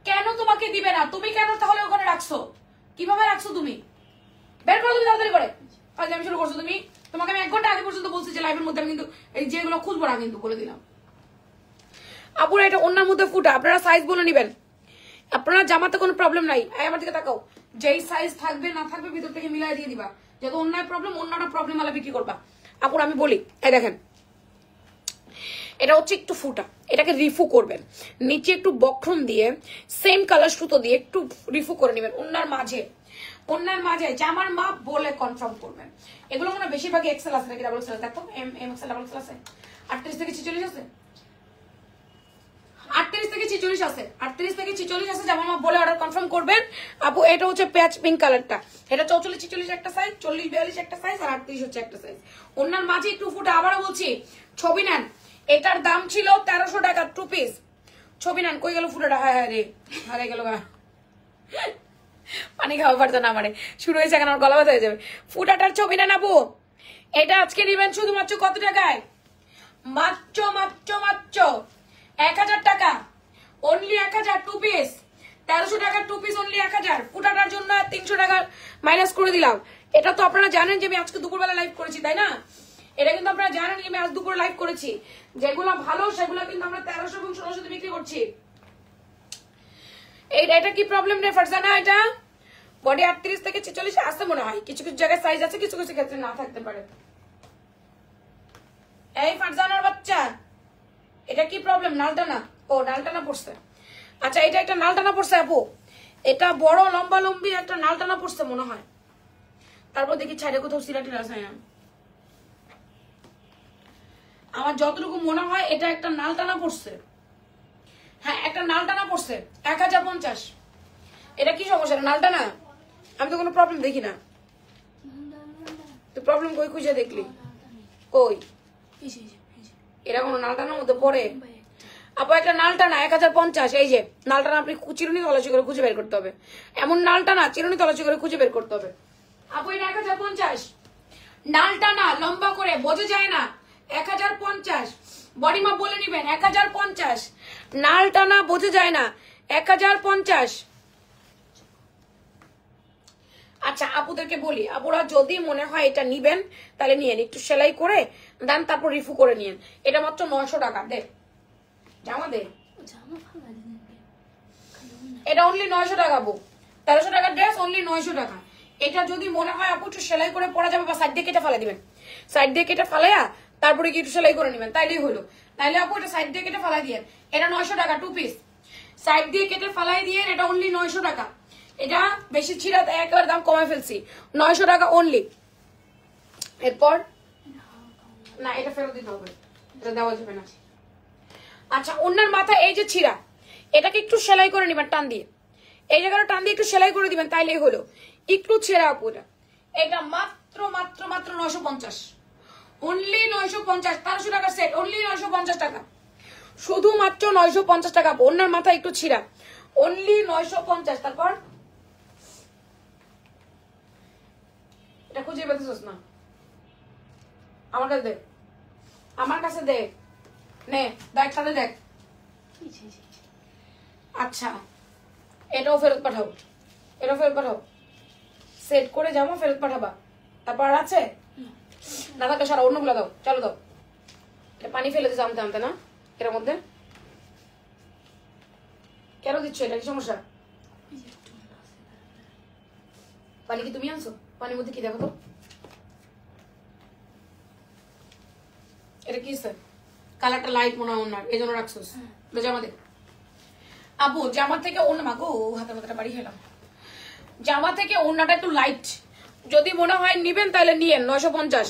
কেন তোমাকে দিবে না? তুমি কেন তাহলে ওখানে রাখছো? কিভাবে রাখছো তুমি? বের করো তুমি তাড়াতাড়ি করে। আজ আমি শুরু করছো তুমি, তোমাকে আমি 1 ঘন্টা আগে পর্যন্ত বলছি যে লাইভের মধ্যে আমি কিন্তু এই যেগুলো খুঁজবো না কিন্তু বলে দিলাম। আপুরা এটা অন্যার মধ্যে ফুটা, আপনারা সাইজ বলে নিবেন। আপনারা জামাতে কোনো প্রবলেম নাই, আমার দিকে তাকাও, যেই সাইজ থাকবে না থাকবে ভিতর থেকে মিলাই দিয়ে দিবা। যত অন্যায় প্রবলেম, অন্যটা প্রবলেম আলা বিক্রি করবা। আপুরা আমি বলি, এই দেখেন এটা হচ্ছে একটু ফুটা, এটাকে রিফু করবেন, নিচে একটু বক্রম দিয়ে সেম কালার সুতো দিয়ে একটু রিফু করে নেবেন ওনার মাঝে জামার মাপ বলে কনফার্ম করবেন। এগুলো মনে বেশিরভাগই এক্সেল আছে নাকি ডাবল এক্সেল? দেখো এম এক্সেল ডাবল এক্সেল আছে, 38 থেকে 46 আছে, 38 থেকে 46 আছে, 38 থেকে 46 আছে জামার মাপ বলে অর্ডার কনফার্ম করবেন। আপু এটা হচ্ছে পেঁয়াজ পিঙ্ক কালারটা, এটা 44 46 একটা সাইজ, 40 42 একটা সাইজ, আর 38 হচ্ছে একটা সাইজ। ওনার মাঝে একটু ফুটা। আবারও বলছি ছবি নেন, এটার দাম ছিল 1300 টাকা টু পিস। ছবি নেন। কই গেল ফুটাটা? হ্যাঁ রে, হারাই গেল গা, পানি খাওয়া পারতো না আমারে, শুরু হয়েছে এখন আমার গলা ব্যথা হয়ে যাবে। ফুটাটার ছবি নেন আপু, এটা আজকে নিবেন শুধুমাত্র কত টাকায়? মাত্র 1000 টাকা, অনলি 1000 টু পিস। 1300 টাকা টু পিস, অনলি 1000। ফুটাটার জন্য 300 টাকা মাইনাস করে দিলাম। এটা তো আপনারা জানেন যে আমি আজকে দুপুরবেলা লাইভ করেছি, তাই না? এটা কিন্তু আপনারা জানেন আমি আজ দুপুরে লাইভ করেছি। যেগুলো ভালো সেগুলো কিন্তু আমরা 1300 এবং 1600 বিক্রি করছি। এটা কি প্রবলেম রে ফারজানা? এটা বডি 38 থেকে 46 আসতে মনে হয়, কিছু কিছু জায়গায় সাইজ আছে, কিছু কিছু ক্ষেত্রে না থাকতে পারে। এই ফারজানার বাচ্চা, এটা কি প্রবলেম? নালটা না, ও নালটানা পড়ছে। আচ্ছা এটা একটা নালটানা পড়ছে আপু, এটা বড় লম্বা লম্বি একটা নালটানা পড়ছে মনে হয়। তারপর দেখি ছাইডে কোথাও সিলাটি আছে না, আমার যতটুকু মনে হয় এটা একটা নালটানা পড়ছে। হ্যাঁ একটা নালটানা পড়ছে 1050। এটা কি সমস্যা নালটানা? আমি তো কোনো প্রবলেম দেখি না। তো প্রবলেম কই খুঁজে দেখলি? কই এটা কোনো নালটানার মধ্যে পড়ে? আপু একটা নালটানা 1050। এই যে নালটানা আপনি চিরুনি তলাশি করে খুঁজে বের করতে হবে। এমন নালটানা চিরুনি তলাশি করে খুঁজে বের করতে হবে। আপু এটা 1050 নালটানা লম্বা করে বোঝা যায় না। 1050 বডি মাপ বলে নিবেন। 1050 নালটানা বোঝা যায় না। 1050। আচ্ছা আপুদেরকে বলি, আপুরা যদি মনে হয় এটা নিবেন তাহলে নিয়েন, একটু সেলাই করে দেন, তারপর রিফু করে নিয়েন। এটা মাত্র 900 টাকা। দে জামা দে, এটা অনলি 900 টাকা আপু। 1300 টাকার ড্রেস অনলি 900 টাকা। এটা যদি মনে হয় আপু একটু সেলাই করে পরা যাবে, বা সাইড দিয়ে কেটে ফেলে দিবেন। সাইড দিয়ে কেটে ফেলাইয়া তারপরে কি একটু সেলাই করে নেবেন, তাইলেই হলো। তাইলে আপু এটা সাইড দিয়ে কেটে ফেলাই দিয়ে, এটা 900 টাকা 2 পিস। সাইড দিয়ে কেটে ফেলাই দিয়ে এটা অনলি 900 টাকা। এটা বেশি ছিঁড়া একবার দাম কমে ফেলছি, 900 টাকা অনলি। এরপর না এটা ফেরত দিতে হবে, এটা দেওয়া যাবে না। আচ্ছা অন্যার মাথা এই যে ছিঁড়া, এটাকে একটু সেলাই করে নিবেন টান দিয়ে, এই জায়গাটা টান দিয়ে একটু সেলাই করে দিবেন, তাইলেই হলো। একটু ছেঁড়া আপু এটা মাত্র মাত্র মাত্র 950 অনলি 950। 1300 টাকার সেট অনলি 950 টাকা, শুধুমাত্র 950 টাকা। অন্যার মাথা একটু ছিঁড়া অনলি 950। তারপর এটা খুঁজে পেতেছিস না, আমার কাছে দে, আমার কাছে দে, নে দেখ সাথে দেখ। আচ্ছা এটাও ফেরত পাঠাও, এটাও ফেরত পাঠাও। সেট করে জামা ফেরত পাঠাবা। তারপর আছে না থাকলে সারা অন্যগুলো দাও, চলো দাও। এটা পানি ফেলে দিচ্ছে আনতে আনতে না, এটার মধ্যে কেন দিচ্ছ? এটা কি সমস্যা? পানি কি তুমি আনছো? পানির মধ্যে কি দেখো তো, এটা কি স্যার? কালারটা লাইট মনে হয় ওনার, এই জন্য রাখছোস। জামা দে আপু, জামা থেকে অন্য মাগো হাতের মাথাটা বাড়ি খেলাম। জামা থেকে ওড়নাটা একটু লাইট, যদি মনে হয় নিবেন তাহলে নিয়েন 950।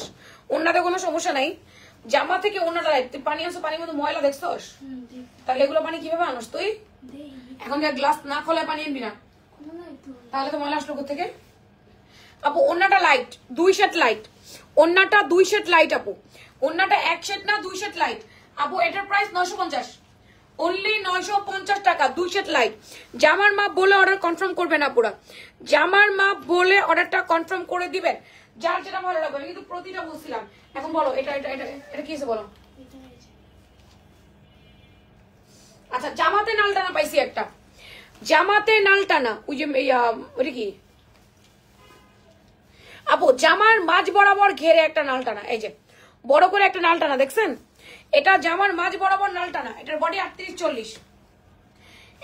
ওড়নাতে কোনো সমস্যা নাই, জামা থেকে ওড়নাটা লাইট। তুই পানি আনছো, পানির মধ্যে ময়লা দেখছস? তাহলে এগুলো পানি কিভাবে আনস তুই? এখন যা গ্লাস না খোলা পানি আনবি না, তাহলে তো ময়লা আসলো কোথা থেকে? আপু ওড়নাটা লাইট, 2 শেড লাইট। ওড়নাটা 2 শেড লাইট আপু, ওড়নাটা 1 শেড না 2 শেড লাইট। আপু এটার প্রাইস 950 অনলি 950 টাকা, 2 শেড লাইট। জামার মাপ বলে অর্ডার কনফার্ম করবেন আপুরা, জামার মাপ বলে অর্ডারটা কনফার্ম করে দিবেন, যার যেটা ভালো লাগবে। আমি কিন্তু প্রতিটা বলছিলাম, এখন বলো এটা এটা এটা এটা কি আছে বলো। আচ্ছা জামাতে নালটানা পাইছি একটা, জামাতে নালটানা, ওই যে ওটা কি আপু, জামার মাঝ বরাবর ঘেরে একটা নালটানা, এই যে বড় করে একটা নালটানা দেখছেন? এটা জামার মাঝ বরাবর নালটানা, এটার বডি 38-40।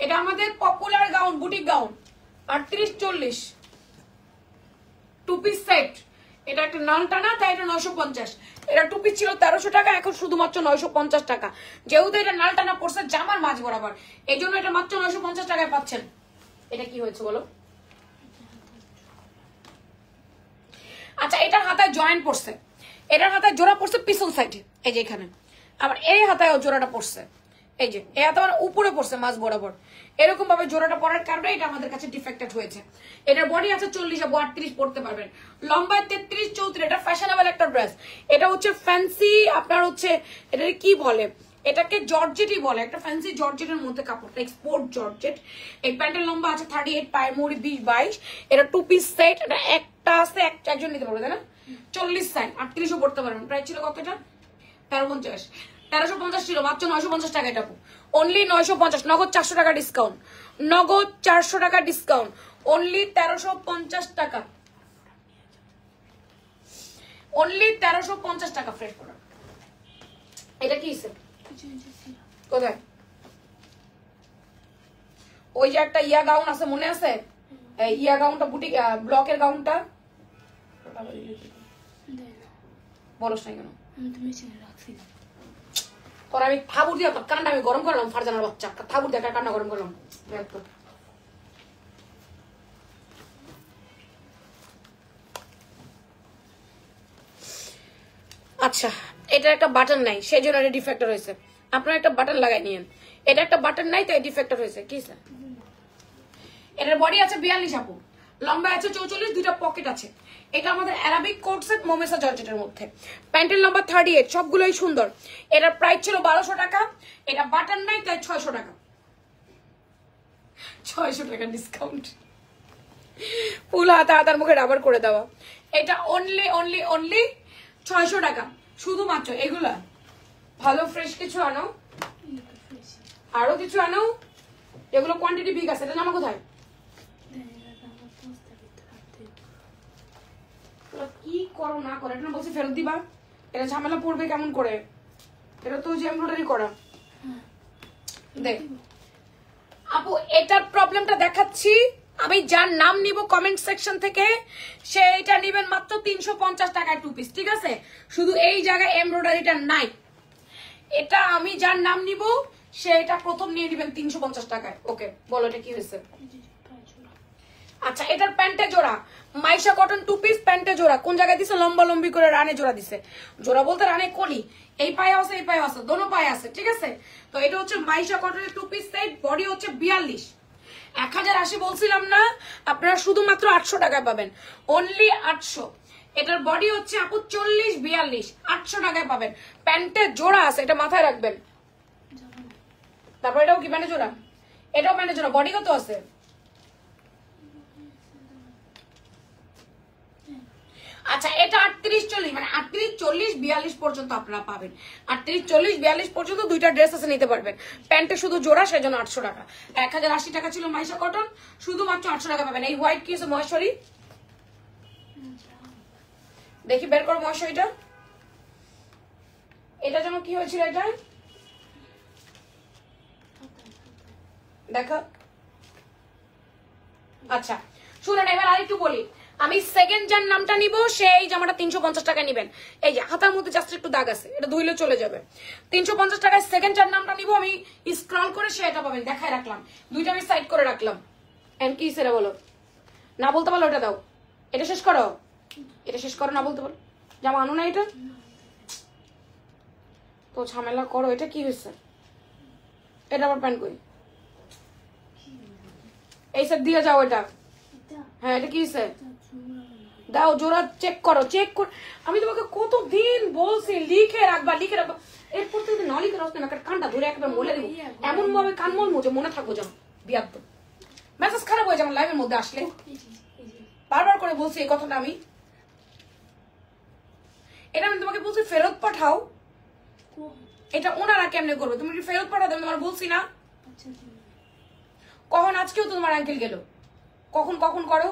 এটা আমাদের popular gown, boutique gown 38-40 2 piece set. এটা একটা নালটানা, তাই এটা 950। এটা 2 পিস ছিল 1300 টাকা, এখন শুধুমাত্র 950 টাকা। যেহেতু এটা নালটানা পড়ছে জামার মাঝ বরাবর, এই জন্য এটা মাত্র 950 টাকায় পাচ্ছেন। এটা কি হয়েছে বলো? আচ্ছা এটার হাতায় জয়েন্ট পড়ছে, এটার হাতায় জোড়া পড়ছে পিছন সাইডে, এই যে এখানে। আবার এই হাতায় জোড়াটা পড়ছে, এই যে এই হাতে উপরে পড়ছে মাঝ বরাবর। এরকম ভাবে জোড়াটা পড়ার কারণে এটা আমাদের কাছে ডিফেক্টেড হয়েছে। এটার বডি আছে 40, 38 পড়তে পারবেন, লম্বায় 33-34। এটা ফ্যাশনেবল একটা ড্রেস। এটা হচ্ছে ফ্যান্সি, আপনার হচ্ছে এটা কি বলে, এটাকে জর্জেটই বলে, একটা ফ্যান্সি জর্জেটের মধ্যে কাপড়টা, এক্সপোর্ট জর্জেট। এই প্যান্টের লম্বা আছে 38, পায়ের মুড়ি 20-22। এটা 2 পিস সেট, এটা একটা আছে, একজন নিতে পারবে তাই না? 40 সাইজ, 38ও পড়তে পারবেন। প্রাইস ছিল কত এটা? 1350। 1350 ছিল, মাত্র 950 টাকা। এটা অনলি 950, নগদ 400 টাকা ডিসকাউন্ট, নগদ 400 টাকা ডিসকাউন্ট, অনলি 1350 টাকা, অনলি 1350 টাকা ফ্রেশ প্রোডাক্ট। এটা কি কোথায়? ওই যে একটা ইয়া গাউন আছে মনে আছে? ইয়া গাউনটা বুটিক ব্লকের গাউনটা বলস না কেন? তোর আমি থাবুর দিয়ে কান্না আমি গরম করলাম, ফারজানার বাচ্চা থাবুর দিয়ে কান্না গরম করলাম। আচ্ছা, এটা একটা বাটন নাই, সেই জন্য এটা ডিফেক্টর হয়েছে। আপনারা একটা বাটন লাগাই নিয়েন। এটা একটা বাটন নাই তাই ডিফেক্টর হয়েছে। কি স্যার? এটার বডি আছে 42 আপু, লম্বা আছে 44, দুইটা পকেট আছে। এটা আমাদের অ্যারাবিক কোট সেট মোমেসা জর্জেটের মধ্যে। প্যান্টের লম্বা 38, সবগুলোই সুন্দর। এটার প্রাইস ছিল 1200 টাকা। এটা বাটন নাই তাই 600 টাকা। 600 টাকা ডিসকাউন্ট, ফুল হাতার মুখে রাবার করে দেওয়া। এটা অনলি অনলি অনলি 600 টাকা শুধুমাত্র। এগুলা ভালো ফ্রেশ কিছু আনো, আরো কিছু আনো, এগুলো কোয়ান্টিটি বিগ আছে। এটা নামা কোথায়? কি করো না করে এটা বলছি ফেরত দিবা। এটা ঝামেলা পড়বে কেমন করে? এটা তো এমব্রয়ডারি করা। দেখ আপু, এটার প্রবলেমটা দেখাচ্ছি আমি। যার নাম নিব কমেন্ট সেকশন থেকে সেইটা নিবেন মাত্র 350 টাকায় 2 পিস, ঠিক আছে? শুধু এই জায়গায় এমব্রয়ডারিটা নাই। এটা আমি যার নাম নিব সেটা প্রথম নিয়ে নেবেন 350 টাকায়। ওকে, বলো এটা কি হয়েছে? আচ্ছা, এটার প্যান্টে জোড়া, মাইশা কটন 2 পিস প্যান্টে জোড়া। কোন জায়গায় দিছে? লম্বা লম্বি করে রানে জোড়া দিছে। জোড়া বলতে রানে কলি, এই পায়ে আছে এই পায়ে আছে, দোনো পায়ে আছে, ঠিক আছে? তো এটা হচ্ছে মাইশা কটনের 2 পিস সেট, বডি হচ্ছে 42। 1080 বলছিলাম না, আপনারা শুধুমাত্র 800 টাকায় পাবেন, অনলি 800। এটার বডি হচ্ছে আপু 40 42, 800 টাকায় পাবেন। প্যান্টে জোড়া আছে, এটা মাথায় রাখবেন। তারপর এটাও কি প্যান্টে জোড়া? এটাও প্যান্টে জোড়া। বডি কত আছে? আচ্ছা, এটা 38 40, মানে 38 40 42 পর্যন্ত আপনারা পাবেন। 38 40 42 পর্যন্ত দুইটা ড্রেস আছে, নিতে পারবেন। প্যান্টে শুধু জোড়া, সেজন্য 800 টাকা। 1080 টাকা ছিল মাইশা কটন, শুধুমাত্র 800 টাকা পাবেন। এই হোয়াইট কি আছে? মহেশ্বরী, দেখি বের করো মহেশ্বরীটা। এটা যেন কি হয়েছিল? এটা দেখো। আচ্ছা শুনেন, এবার আরেকটু বলি। আমি সেকেন্ড যার নামটা নিব সেই জামাটা 350 টাকা নিবেন। এই যে হাতার মধ্যে জাস্ট একটু দাগ আছে, এটা ধুইলে চলে যাবে। 350 টাকায় সেকেন্ড যার নামটা নিব আমি, স্ক্রল করে সেটা পাবেন। দেখাই রাখলাম, দুইটা আমি সাইড করে রাখলাম। এন্ড কি সেটা বলো? না বলতে পারলো ওটা দাও। এটা শেষ করো, এটা শেষ করো। না বলতে পারো জামা আনো না, এটা তো ঝামেলা করো। এটা কি হয়েছে? এটা আবার প্যান্ট কই? এই সেট দিয়ে যাও এটা। হ্যাঁ, এটা কি হয়েছে? দাও জোড়া চেক করো, চেক কর। আমি তোমাকে কতদিন বলছি লিখে রাখবা, লিখে রাখবা। এরপর থেকে না লিখে রাখতে না, কানটা ধরে একবার বলে দেবো। এমন ভাবে কান মল মুছে মনে থাকবো যেন বিয়াদ্দ। মেসেজ খারাপ হয়ে যেমন লাইভের মধ্যে আসলে। বারবার করে বলছি এই কথাটা আমি। এটা আমি তোমাকে বলছি ফেরত পাঠাও। এটা ওনারা কেমনে করবে? তুমি ফেরত পাঠাও, আমি তোমার বলছি না কখন? আজকেও তো তোমার আঙ্কেল গেল। কখন কখন করো?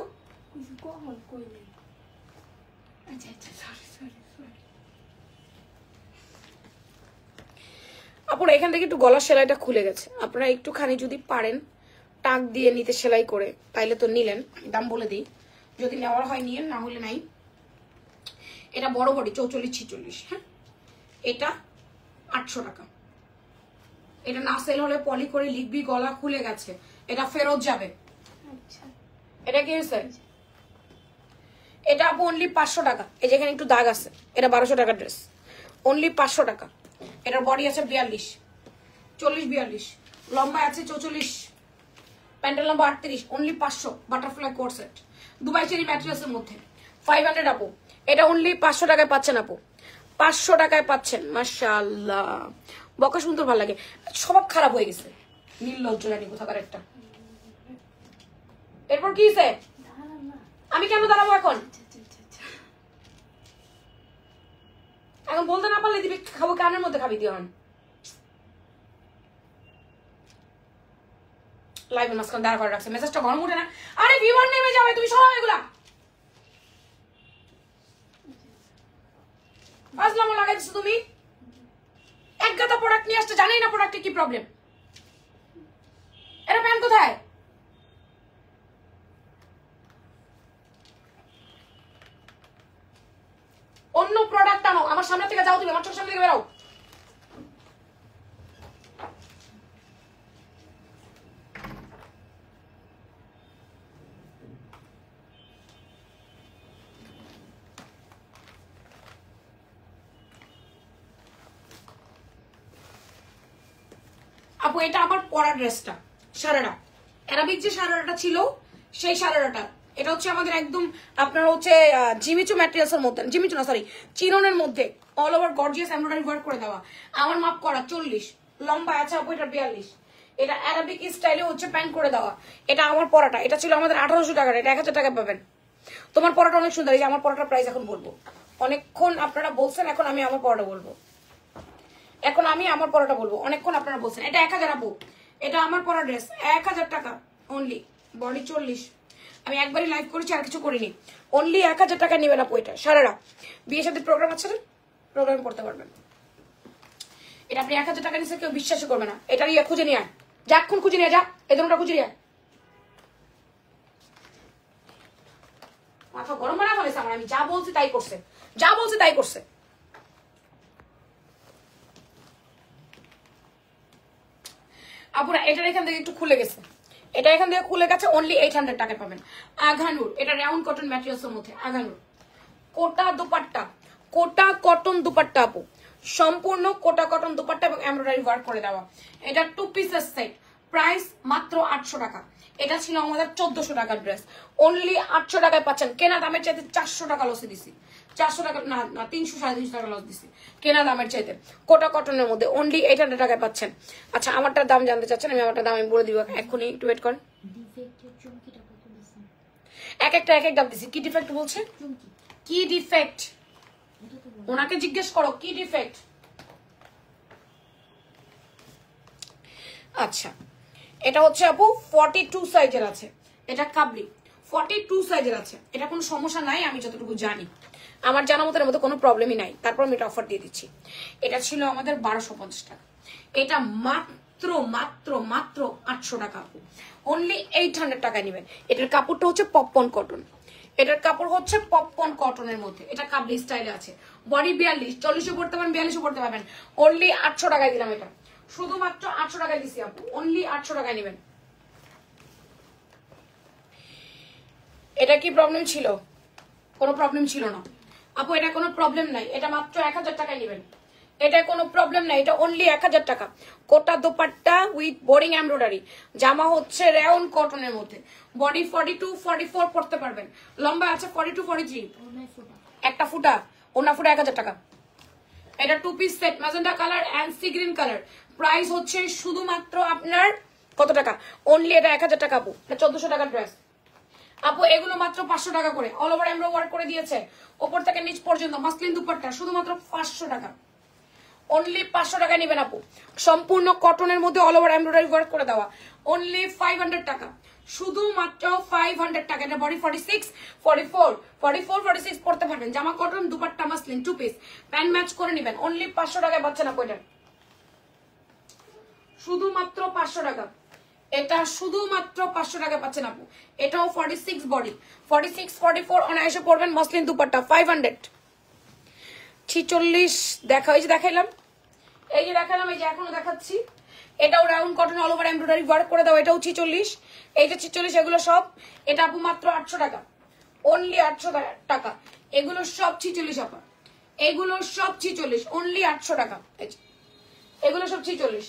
আপনারা এখান থেকে একটু গলার সেলাইটা খুলে গেছে, আপনারা একটুখানি যদি পারেন টাক দিয়ে নিতে, সেলাই করে, তাইলে তো নিলেন। দাম বলে দিই, যদি নেওয়ার হয় নিয়েন, না হলে নাই। এটা বড় বডি 44 46। হ্যাঁ, এটা 800 টাকা। এটা না সেল হলে পলি করে লিখবি গলা খুলে গেছে, এটা ফেরত যাবে। এটা কি হয়েছে? এটা আপু অনলি 500 টাকা। এই যেখানে একটু দাগ আছে, এটা 1200 টাকা ড্রেস, অনলি 500 টাকা। এটার বডি আছে 42 40 42, লম্বা আছে 44, প্যান্টের লম্বা 38, only 500। Butterfly coat set, Dubai cherry ম্যাটেরিয়ালসের মধ্যে 500 আপু। এটা অনলি 500 টাকায় পাচ্ছেন আপু, 500 টাকায় পাচ্ছেন। মাশাআল্লাহ, বকা শুনতে ভালো লাগে। স্বভাব খারাপ হয়ে গেছে, নির্লজ্জ জানি কোথাকার একটা। এরপর কি হয়েছে? আমি কেন দাঁড়াবো এখন? এখন বলতে না পারলে দিবি, খাবো কানের মধ্যে খাবি দিয়ে। লাইভের মাঝখানে দাঁড়া করে রাখছে, মেসেজটা গরম উঠে না। আরে ভিউয়ার নেমে যাবে, তুমি সরাও এগুলা। আসলাম লাগাই দিছো তুমি। এক গাদা প্রোডাক্ট নিয়ে আসতে, জানি না প্রোডাক্টে কি প্রবলেম। এটা প্যান্ট কোথায়? অন্য প্রোডাক্ট আনো, আমার সামনে থেকে যাও, তুমি আমার চোখের সামনে থেকে বেরাও। আপু এটা আমার পরা ড্রেসটা, সারারা অ্যারাবিক যে সারারাটা ছিল সেই সারারাটা। এটা হচ্ছে আমাদের একদম আপনার হচ্ছে জিমিচু ম্যাটেরিয়ালস এর মধ্যে, জিমিচু না সরি চিননের মধ্যে all over gorgeous embroidery work করে দেওয়া। আমার মাপ করা 40, লম্বা আছে আপু এটা 42। এটা অ্যারাবিক স্টাইলে হচ্ছে প্যান্ট করে দেওয়া। এটা আমার পরাটা, এটা ছিল আমাদের 1800 টাকার, এটা 1000 টাকা পাবেন। তোমার পরাটা অনেক সুন্দর। এই যে আমার পরাটার প্রাইস এখন বলবো, অনেকক্ষণ আপনারা বলছেন, এখন আমি আমার পরাটা বলবো, এখন আমি আমার পরাটা বলবো, অনেকক্ষণ আপনারা বলছেন। এটা 1000 আপু, এটা আমার পরা ড্রেস 1000 টাকা অনলি, বডি 40। আমি একবারই লাইভ করেছি আর কিছু করিনি, অনলি 1000 টাকা নেবেন আপু। এটা সারারা বিয়ের সাথে প্রোগ্রাম আছে না, প্রোগ্রাম করতে পারবেন। এটা আপনি 1000 টাকা নিচ্ছে কেউ বিশ্বাসই করবে না। এটা নিয়ে খুঁজে নিয়ে আয়, যাক্ষণ খুঁজে নিয়ে যা, এই দুটোটা খুঁজে নিয়ে আয়। মাথা গরম বানা ফেলেছে আমার, আমি যা বলছি তাই করছে, যা বলছি তাই করছে। আপুরা এটার এখান থেকে একটু খুলে গেছে, এটা এখান থেকে খুলে গেছে, অনলি 800 টাকায় পাবেন। আঘানুর, এটা রাউন্ড কটন ম্যাটেরিয়ালস এর মধ্যে আঘানুর। কোটা দুপাট্টা, কোটা কটন দুপাট্টা আপু, সম্পূর্ণ কোটা কটন দুপাট্টা এবং এমব্রয়ডারি ওয়ার্ক করে দেওয়া। এটা 2 পিসের সেট, প্রাইস মাত্র 800 টাকা। এটা ছিল আমাদের 1400 টাকার ড্রেস, অনলি 800 টাকায় পাচ্ছেন। কেনা দামের চাইতে 400 টাকা লসে দিছি, 400 টাকা না না 300 350 টাকা লস দিছি কেনা দামের চাইতে। কোটা কটনের মধ্যে অনলি 800 টাকায় পাচ্ছেন। আচ্ছা আমারটার দাম জানতে চাচ্ছেন, আমি আমারটার দাম আমি বলে দিব এখনই, একটু ওয়েট করেন। এক একটা এক এক দাম দিছি। কি ডিফেক্ট বলছে, কি ডিফেক্ট ওনাকে জিজ্ঞেস করো, কি ডিফেক্ট। আচ্ছা এটা হচ্ছে আপু 42 সাইজের আছে, এটা কাবলি 42 সাইজের আছে। এটা কোনো সমস্যা নাই, আমি যতটুকু জানি, আমার জানা মতের মধ্যে কোনো প্রবলেমই নাই, তারপর আমি এটা অফার দিয়ে দিচ্ছি। এটা ছিল আমাদের 1250 টাকা, এটা মাত্র মাত্র মাত্র 800 টাকা আপু, অনলি 800 টাকা নেবেন। এটার কাপড়টা হচ্ছে পপকর্ন কটন, এটার কাপড় হচ্ছে পপকর্ন কটনের মধ্যে, এটা কাবলি স্টাইলে আছে। বডি 42, 40 পড়তে পারেন, 42 পড়তে পারবেন। অনলি 800 টাকায় দিলাম, এটা শুধুমাত্র 800 টাকায় দিছি আপু, অনলি 800 টাকায় নেবেন। এটা কি প্রবলেম ছিল, কোনো প্রবলেম ছিল না আপু, এটা কোনো প্রবলেম নাই, এটা মাত্র 1000 টাকায় নেবেন। এটা কোনো প্রবলেম নাই, এটা অনলি 1000 টাকা। কোটা দোপাট্টা উইথ বোরিং এমব্রয়ডারি, জামা হচ্ছে রেয়ন কটনের মধ্যে। বডি 42 44 পড়তে পারবেন, লম্বা আছে 42 43, একটা ফুটা, ওনা ফুটা 1000 টাকা। এটা 2 piece set, magenta colour and sea green colour. Price হচ্ছে শুধুমাত্র আপনার কত টাকা, অনলি এটা 1000 টাকা আপু, এটা 1400 টাকার ড্রেস আপু। এগুলো মাত্র 500 টাকা করে, অল ওভার এমব্রয়ডারি ওয়ার্ক করে দিয়েছে, উপর থেকে নিচ পর্যন্ত মাসলিন দুপাট্টা, শুধুমাত্র 500 টাকা, অনলি 500 টাকা নেবেন আপু। সম্পূর্ণ কটনের মধ্যে অল ওভার এমব্রয়ডারি ওয়ার্ক করে দেওয়া, অনলি 500 টাকা, শুধুমাত্র 500 টাকা। এটা বডি 46 44 44 46 পড়তে পারবেন, জামা cotton, dupatta muslin, 2 piece, pant match করে নেবেন। অনলি 500 টাকায় পাচ্ছেন আপু, এটা শুধুমাত্র 500 টাকা, এটা শুধুমাত্র 500 টাকা পাচ্ছেন আপু। এটাও 46 বডি, 46 44 অনায়াসে পড়বেন, মাসলিন দুপাট্টা 500। 46 দেখা, এই যে দেখাইলাম, এই যে দেখালাম, এই যে এখনো দেখাচ্ছি। এটাও round cotton all over embroidery work করে দাও, এটাও 46, এই যে 46, এগুলো সব, এটা আপু মাত্র 800 টাকা, অনলি 800 টাকা। এগুলো সব 46 আপা, এগুলো সব 46, অনলি 800 টাকা। এগুলো সব 46,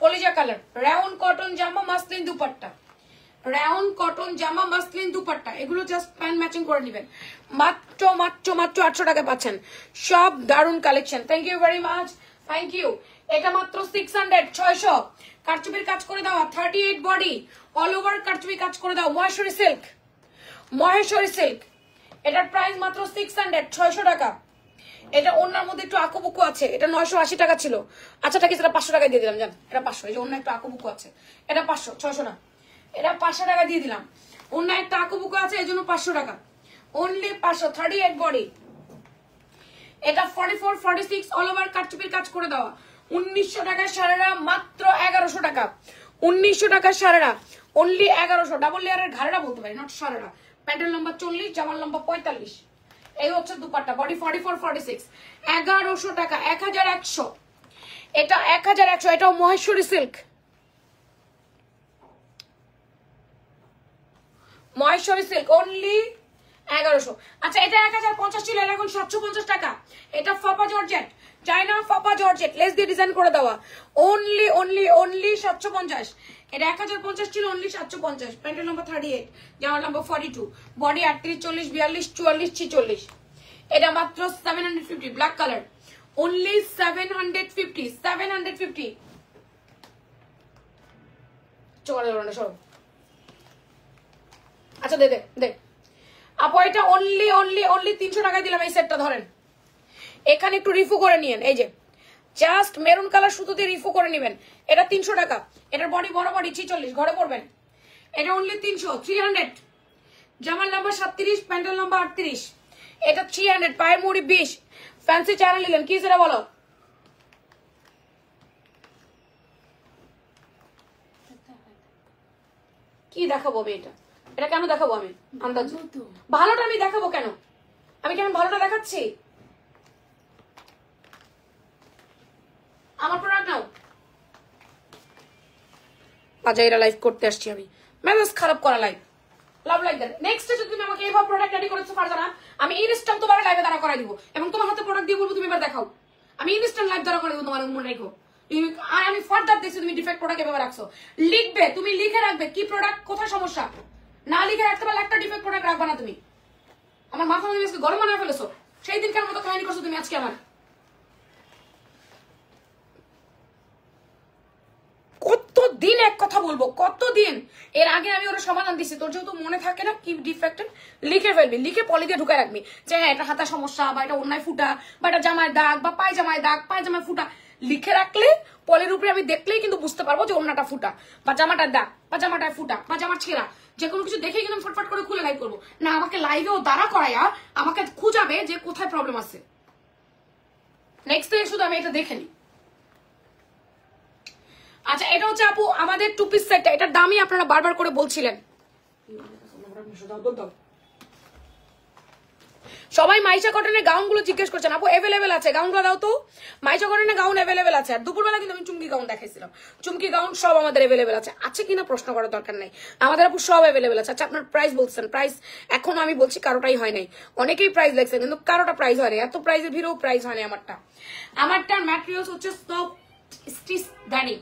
কলিজা কালার, রাউন্ড কটন জামা মাসলিন দুপাট্টা, রাউন্ড কটন জামা মাসলিন দুপাট্টা, এগুলো জাস্ট প্যান্ট ম্যাচিং করে নেবেন। মাত্র মাত্র মাত্র 800 টাকায় পাচ্ছেন, সব দারুন collection. Thank you very much, thank you. এটা মাত্র 600, 600 কারচুপির কাজ করে দাও, 38 বডি, অল ওভার কারচুপি কাজ করে দাও, মহেশ্বরী সিল্ক, মহেশ্বরী সিল্ক। এটার প্রাইস মাত্র 600, 600 টাকা। এটা ওনার মধ্যে একটু আঁকুবুকু আছে, এটা 980 টাকা ছিল। আচ্ছা ঠিক আছে, এটা 500 টাকা দিয়ে দিলাম, জান এটা 500। এই যে অন্য একটু আঁকুবুকু আছে, এটা 500, 600 না, এটা 500 টাকা দিয়ে দিলাম। অন্য একটা আঁকুবুকু আছে, এই জন্য 500 টাকা, অনলি 500। 38 বডি, এটা 44 46 অল ওভার কারচুপির কাজ করে দেওয়া, 1900 টাকার সারারা, মাত্র 1100 টাকা, 1900 টাকার সারারা, অনলি 1100। ডাবল লেয়ারের ঘাড়া বলতে পারি, নট সারারা। প্যান্টের লম্বা 40, জামার লম্বা 45, এই হচ্ছে দুপাট্টা, বডি 44 46, 1100 টাকা, 1100। এটা 1100, এটাও Maheshwari silk, Maheshwari silk, only 1100। আচ্ছা এটা 1050 ছিল, এটা এখন 750 টাকা। এটা ফাপা জর্জেট, চাইনা ফাপা জর্জেট, লেস দিয়ে ডিজাইন করে দেওয়া, অনলি অনলি অনলি 750। এটা 1050 ছিল, অনলি 750। প্যান্টের নম্বর 38, জামার নম্বর 42, বডি 38, 40, 42, 44, 46। এটা মাত্র 750, ব্ল্যাক কালার, অনলি 750, 750। চলো আচ্ছা দে দে দে আপু, এটা অনলি অনলি অনলি 300 টাকায় দিলাম এই সেটটা। ধরেন এখানে একটু রিফু করে নিয়েন, এই যে জাস্ট মেরুন কালার সুতো দিয়ে রিফু করে নেবেন। এটা 300 টাকা। এটার বডি বড় বডি 46, ঘরে পড়বেন। এটা অনলি 300, 300। জামার নাম্বার 37, প্যান্টের নাম্বার 38। এটা 300, পায়ের মুড়ি 20। ফ্যান্সি চ্যানেল নিলেন, কি সেটা বলো? কি দেখাবো আমি? এটা কেন দেখাবো আমি? আন্দাজ ভালোটা আমি দেখাবো কেন? আমি কেন ভালোটা দেখাচ্ছি? আমার প্রোডাক্ট নাও। বাজাইরা লাইভ করতে আসছি আমি, মেজাজ খারাপ করা live, love like that. Next যদি তুমি আমাকে এইভাবে প্রোডাক্ট রেডি করেছো ফারজানা, আমি ইনস্ট্যান্ট তোমার লাইভে দাঁড়া করাই দিব এবং তোমার হাতে প্রোডাক্ট দিয়ে বলবো তুমি এবার দেখাও। আমি ইনস্ট্যান্ট লাইভ দাঁড়া করাই দিব, তোমার মনে রাখো। আমি ফার্দার দেখছি তুমি ডিফেক্ট প্রোডাক্ট এভাবে রাখছো। লিখবে, তুমি লিখে রাখবে কি প্রোডাক্ট কোথায় সমস্যা। না লিখে রাখতে পারলে একটা ডিফেক্ট প্রোডাক্ট রাখবা না তুমি। আমার মাথা তুমি গরম বানায় ফেলেছো, সেই দিনকার মতো কাহিনী করছো তুমি আজকে আমার। কতদিন এক কথা বলবো, কতদিন? এর আগে আমি ওরা সমাধান দিচ্ছি, তোর যেহেতু মনে থাকে না কি ডিফেক্টেড, লিখে ফেলবি, লিখে পলি দিয়ে ঢুকায় রাখবি যে হ্যাঁ এটা হাতা সমস্যা, বা এটা অন্যায় ফুটা, বা এটা জামায় দাগ, বা পায়জামায় দাগ, পায়জামায় ফুটা। লিখে রাখলে পলির উপরে আমি দেখলেই কিন্তু বুঝতে পারবো যে অন্যটা ফুটা, বা জামাটার দাগ, বা জামাটায় ফুটা, বা জামার ছেঁড়া, যে কোনো কিছু দেখেই কিন্তু ফটফট করে খুলে লাইভ করবো না। আমাকে লাইভেও দাঁড়া করাইয়া আমাকে খুঁজাবে যে কোথায় প্রবলেম আছে। নেক্সট থেকে শুধু আমি এটা দেখে নিই। আচ্ছা এটা হচ্ছে আপু আমাদের টু পিস সেটটা, এটার দামই আপনারা বারবার করে বলছিলেন। সবাই মাইশা কটনের গাউন গুলো জিজ্ঞেস করছেন, আপু অ্যাভেলেবেল আছে, গাউনগুলো দাও তো। মাইশা কটনের গাউন অ্যাভেলেবেল আছে। আর দুপুরবেলা কিন্তু আমি চুমকি গাউন দেখাইছিলাম, চুমকি গাউন সব আমাদের অ্যাভেলেবেল আছে। আছে কিনা প্রশ্ন করার দরকার নাই, আমাদের আপু সব অ্যাভেলেবেল আছে। আচ্ছা আপনার প্রাইস বলছেন, প্রাইস এখনো আমি বলছি কারোটাই হয় নাই। অনেকেই প্রাইস দেখছেন কিন্তু কারোটা প্রাইস হয় নাই, এত প্রাইসের ভিড়েও প্রাইস হয় নাই আমারটার ম্যাটেরিয়ালস হচ্ছে সব স্টিচ দানি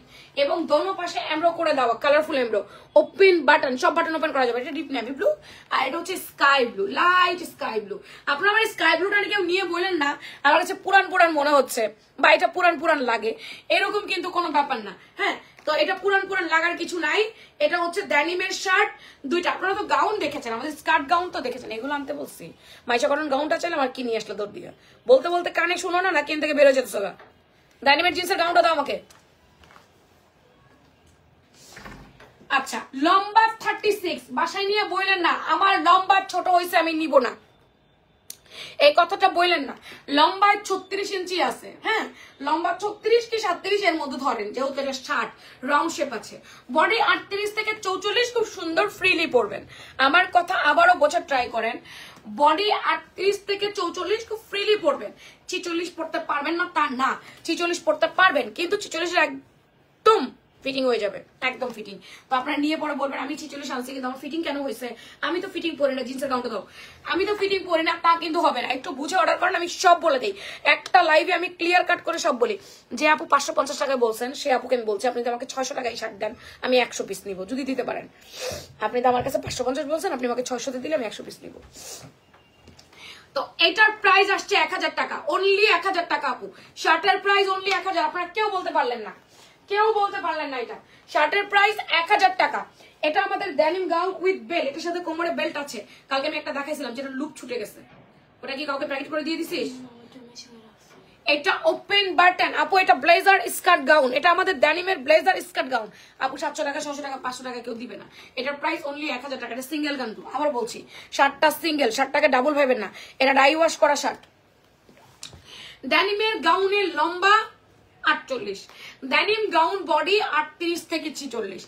এবং দোনো পাশে এমব্রো করে দেওয়া, কালারফুল এমব্রো, ওপেন বাটন, সব বাটন ওপেন করা যাবে। এটা ডিপ নেভি ব্লু, আর এটা হচ্ছে sky blue, light sky blue. আপনারা আমার স্কাই ব্লুটা কেউ নিয়ে বললেন না আমার কাছে পুরান পুরান মনে হচ্ছে বা এটা পুরান পুরান লাগে, এরকম কিন্তু কোনো ব্যাপার না। হ্যাঁ, তো এটা পুরান পুরান লাগার কিছু নাই। এটা হচ্ছে ড্যানিমের শার্ট দুইটা। আপনারা তো গাউন দেখেছেন, আমাদের স্কার্ট গাউন তো দেখেছেন, এগুলো আনতে বলছি। মাইশা কটন গাউনটা চাইলে আমার কি নিয়ে আসলো দৌড় দিয়ে, বলতে বলতে কানে শুনো না, কিন থেকে বেরো যেতে সবা। ড্যানিমের জিন্সের গাউনটা দাও আমাকে। আচ্ছা লম্বা 36, বাসায় নিয়ে বললেন না আমার লম্বা ছোট হয়েছে আমি নিব না, এই কথাটা বললেন না। লম্বায় 36 ইঞ্চি আছে, হ্যাঁ লম্বা 36 কি 37 এর মধ্যে ধরেন, যেহেতু এটা শার্ট রাউন্ড শেপ আছে। বডি 38 থেকে 44 খুব সুন্দর ফ্রিলি পরবেন। আমার কথা আবারও বোঝার ট্রাই করেন, বডি 38 থেকে 44 খুব ফ্রিলি পরবেন। 46 পড়তে পারবেন না তা না, 46 পড়তে পারবেন, কিন্তু 46 একদম ফিটিং হয়ে যাবে, একদম ফিটিং। তো আপনারা নিয়ে পরে বলবেন আমি 46 আনছি কিন্তু আমার ফিটিং কেন হয়েছে, আমি তো ফিটিং পরি না, জিন্সের গাউনটা দাও। আমি তো ফিটিং পরি না, তা কিন্তু হবে না। একটু বুঝে অর্ডার করেন, আমি সব বলে দিই। একটা লাইভে আমি ক্লিয়ার কাট করে সব বলি। যে আপু 550 টাকায় বলছেন, সে আপুকে আমি বলছি আপনি তো আমাকে 600 টাকায় শার্ট দেন, আমি 100 পিস নিব যদি দিতে পারেন। আপনি তো আমার কাছে 550 বলছেন, আপনি আমাকে 600 দিলে আমি 100 পিস নিব। তো এটার প্রাইস আসছে 1000 টাকা, অনলি 1000 টাকা আপু। শার্টের প্রাইস অনলি 1000, আপনারা কেউ বলতে পারলেন না, কেউ বলতে পারলেন না। এটা শার্টের প্রাইস 1000 টাকা। এটা আমাদের ডেনিম গাউন উইথ বেল্ট, এটার সাথে কোমরে বেল্ট আছে। কালকে আমি একটা দেখাইছিলাম যেটা লুক ছুটে গেছে, ওটা কি কাউকে প্যাকেট করে দিয়ে দিছিস? এটা ওপেন বাটন আপু, এটা ব্লেজার স্কার্ট গাউন, এটা আমাদের ডেনিমের ব্লেজার স্কার্ট গাউন আপু। 700 টাকা 600 টাকা 500 টাকা কেউ দিবে না। এটার প্রাইস অনলি 1000 টাকা। এটা সিঙ্গেল গাউন, আবার বলছি শার্টটা সিঙ্গেল, শার্টটাকে ডাবল ভাবেন না, এটা ডাই ওয়াশ করা শার্ট। ডেনিমের গাউনের লম্বা 48, ডেনিম গাউন বডি 38 থেকে 46,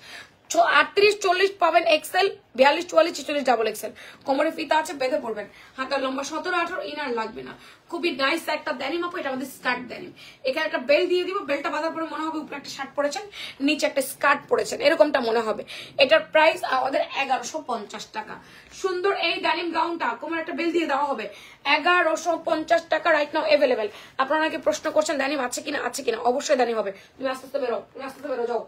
38 40 পাবেন এক্সেল, 42 44 46 ডাবল এক্সেল। কোমরে ফিতা আছে, বেঁধে পড়বেন। হাতার লম্বা 17 18, ইনার লাগবে না। খুবই নাইস একটা ডেনিম আপু, এটা আমাদের স্কার্ট ডেনিম। এখানে একটা বেল্ট দিয়ে দিব, বেল্টটা বাঁধার পরে মনে হবে উপরে একটা শার্ট পরেছেন, নিচে একটা স্কার্ট পরেছেন, এরকমটা মনে হবে। এটার প্রাইস আমাদের 1150 টাকা। সুন্দর এই ডেনিম গাউনটা কোমরে একটা বেল্ট দিয়ে দেওয়া হবে, 1150 টাকা রাইট নাও अवेलेबल। আপনারা কি প্রশ্ন করছেন ডেনিম আছে কিনা? আছে কিনা? অবশ্যই ডেনিম হবে। তুমি আস্তে আস্তে বেরো, তুমি আস্তে আস্তে বেরো, যাও।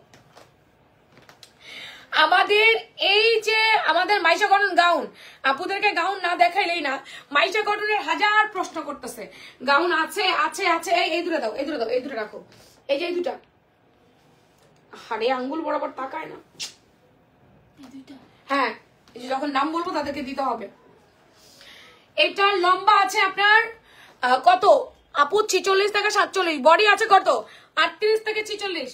আমাদের এই যে আমাদের মাইশা কটন গাউন, আপুদেরকে গাউন না দেখাইলেই না। মাইশা কটনের হাজার প্রশ্ন করতেছে, গাউন আছে আছে আছে। এই দুটো দাও, এই দুটো দাও, এই দুটো রাখো, এই যে এই দুটা। হারে আঙ্গুল বরাবর তাকায় না। হ্যাঁ, এই যে যখন নাম বলবো তাদেরকে দিতে হবে। এটার লম্বা আছে আপনার কত আপু? 46 থেকে 47। বডি আছে কত? 38 থেকে 46,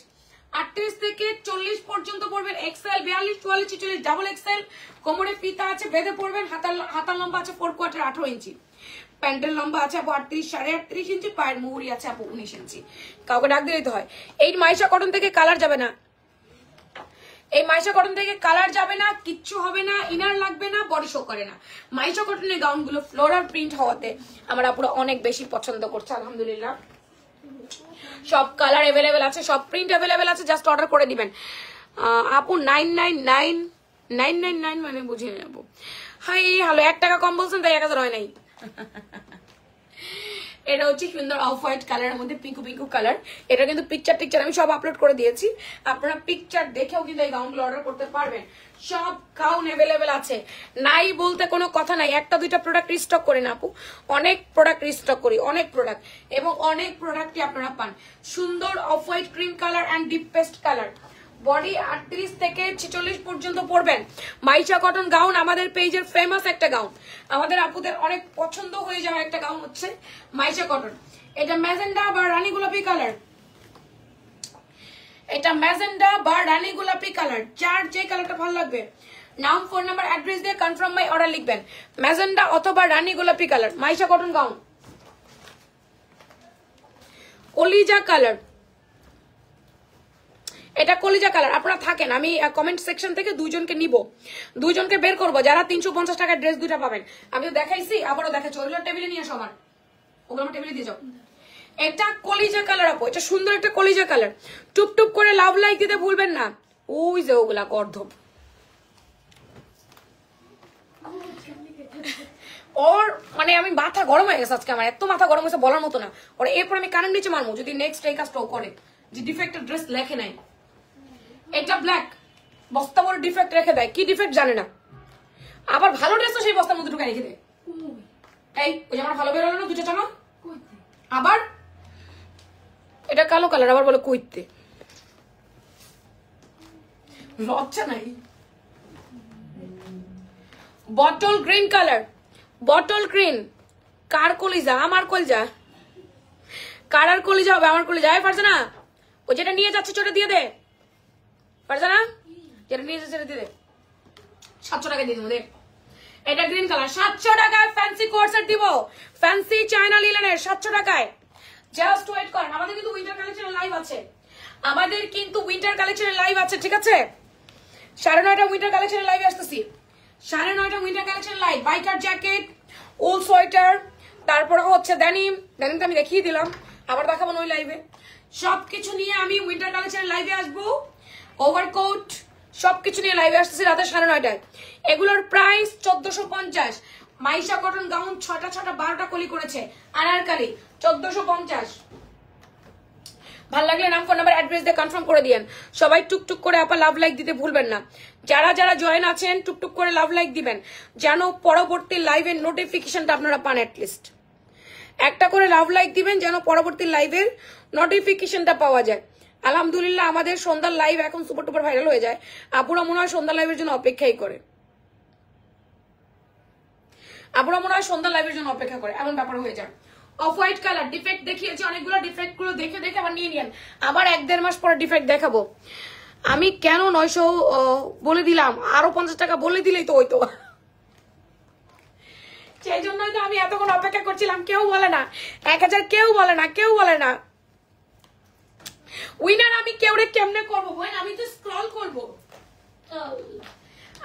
38 থেকে 40 পর্যন্ত পড়বেন এক্সেল, 42 44 46 ডাবল এক্সেল। কোমরে ফিতা আছে, বেঁধে পড়বেন। হাতার লম্বা আছে 4 কোয়ার্টার 18 ইঞ্চি। প্যান্টের লম্বা আছে আপু 38 38.5 ইঞ্চি। পায়ের মুহুরি আছে আপু 19 ইঞ্চি। কাউকে ডাক দিলেই তো হয়। এই মাইশা কটন থেকে কালার যাবে না, এই মাইশা কটন থেকে কালার যাবে না, কিচ্ছু হবে না, ইনার লাগবে না, বডি শো করে না। মাইশা কটনের গাউনগুলো ফ্লোরাল প্রিন্ট হওয়াতে আমরা পুরো অনেক বেশি পছন্দ করছি আলহামদুলিল্লাহ। সব কালার अवेलेबल আছে, সব প্রিন্ট अवेलेबल আছে, জাস্ট অর্ডার করে দিবেন। আপু 999 মানে বুঝে নেব। হাই হ্যালো, 1 টাকা কম বলছেন তাই 1000 হয় নাই। এটা হচ্ছে সুন্দর অফ হোয়াইট কালারের মধ্যে পিঙ্কু পিঙ্কু কালার। এটা কিন্তু পিকচার আমি সব আপলোড করে দিয়েছি, আপনারা পিকচার দেখেও কিন্তু এই গাউনগুলো অর্ডার করতে পারবেন। সব গাউন अवेलेबल আছে, নাই বলতে কোনো কথা নাই। একটা দুইটা প্রোডাক্ট রিস্টক করি না আপু, অনেক প্রোডাক্ট রিস্টক করি, অনেক প্রোডাক্ট, এবং অনেক প্রোডাক্টই আপনারা পান। সুন্দর off white cream colour and deep paste colour. Body 38 থেকে 46 পর্যন্ত পড়বেন। মাইশা কটন গাউন আমাদের পেজের ফেমাস একটা গাউন, আমাদের আপুদের অনেক পছন্দ হয়ে যাওয়া একটা গাউন হচ্ছে মাইশা কটন। এটা ম্যাজেন্ডা বা রানী গোলাপি কালার, এটা ম্যাজেন্ডা বা রানী গোলাপি কালার। যার যে কালারটা ভালো লাগবে নাম, ফোন নাম্বার, অ্যাড্রেস দিয়ে কনফার্ম মাই অর্ডার লিখবেন। ম্যাজেন্ডা অথবা রানী গোলাপি কালার, মাইশা কটন গাউন। কলিজা কালার, এটা কলিজা কালার। আপনারা থাকেন, আমি কমেন্ট সেকশন থেকে দুইজনকে নিব, দুইজনকে বের করবো যারা 350 টাকার ড্রেস দুটা পাবেন। আমি দেখাইছি, আবারও দেখাচ্ছি। ওগুলো টেবিলে নিয়ে আসো, আমার ওগুলো আমার টেবিলে দিয়ে যাও। এটা কলিজা কালার আপু, এটা সুন্দর একটা কলিজা কালার। টুপটুপ করে লাভ লাইক দিতে ভুলবেন না। ওই যে ওগুলা গর্ধব, ওর মানে আমি মাথা গরম হয়ে গেছে আজকে, আমার এত মাথা গরম হয়েছে বলার মতো না। ওর এরপর আমি কানের নিচে মারবো যদি নেক্সট এই কাজটাও করে, যে ডিফেক্টেড ড্রেস লেখে নাই। এটা ব্ল্যাক, বস্তা বড় ডিফেক্ট রেখে দেয়, কি ডিফেক্ট জানে না। আবার ভালো ড্রেস তো সেই বস্তার মধ্যে ঢুকে রেখে দেয়। এই ওই যে আমার ভালো বেরোলো না দুটো টাকা। আবার এটা কালো কালার, আবার বলে কইতে লজ্জা নাই। Bottle green colour, bottle green. কার কলিজা? আমার কলিজা। কার আর কলিজা হবে? আমার কলিজা। ফারজানা, ও যেটা নিয়ে যাচ্ছে সেটা দিয়ে দে। ফারজানা, যেটা নিয়ে যাচ্ছে সেটা দিয়ে দে। 700 টাকা দিয়ে দেবো। এটা গ্রিন কালার, 700 টাকায় ফ্যান্সি কোর্সেট দিব, ফ্যান্সি চায়না লিলেনের 700 টাকায়। জাস্ট ওয়েট করেন, আমাদের কিন্তু উইন্টার কালেকশনের লাইভ আছে, আমাদের কিন্তু উইন্টার কালেকশনের লাইভ আছে, ঠিক আছে? 9:30 উইন্টার কালেকশনের লাইভে আসতেছি, 9:30 winter collection live. Biker jacket, wool sweater, তারপরে হচ্ছে ডেনিম। ডেনিমটা আমি দেখিয়ে দিলাম, আবার দেখাবো ওই লাইভে। সবকিছু নিয়ে আমি উইন্টার কালেকশনের লাইভে আসবো। ওভারকোট সবকিছু নিয়ে লাইভে আসতেছি রাতে 9:30। এগুলোর প্রাইস 1450। মাইশা কটন গাউন 6টা 12টা কলি করেছে, আনারকালি 1450। ভালো লাগলে নাম, ফোন নাম্বার, অ্যাড্রেস দিয়ে কনফার্ম করে দিয়েন। সবাই টুকটুক করে আপা লাভ লাইক দিতে ভুলবেন না। যারা যারা জয়েন আছেন টুকটুক করে লাভ লাইক দিবেন, যেন পরবর্তী লাইভের নোটিফিকেশনটা আপনারা পান। অ্যাটলিস্ট একটা করে লাভ লাইক দিবেন, যেন পরবর্তী লাইভের নোটিফিকেশনটা পাওয়া যায়। আলহামদুলিল্লাহ আমাদের সন্ধ্যার লাইভ এখন সুপার টুপার ভাইরাল হয়ে যায়। আপুরা মনে হয় সন্ধ্যার লাইভের জন্য অপেক্ষাই করে, আপুরা মনে হয় সন্ধ্যার লাইভের জন্য অপেক্ষা করে, এমন ব্যাপার হয়ে যায়। অফ হোয়াইট কালার ডিফেক্ট দেখিয়েছি অনেকগুলো, ডিফেক্ট গুলো দেখে দেখে আবার নিয়ে নিয়েন। আবার 1-1.5 মাস পরে ডিফেক্ট দেখাবো। আমি কেন 900 বলে দিলাম, আরো 50 টাকা বলে দিলেই তো হইতো। সেই জন্যই তো আমি এতক্ষণ অপেক্ষা করছিলাম। কেউ বলে না 1000, কেউ বলে না, কেউ বলে না। উইনার আমি কেউরে কেমনে করবো? আমি তো স্ক্রল করবো।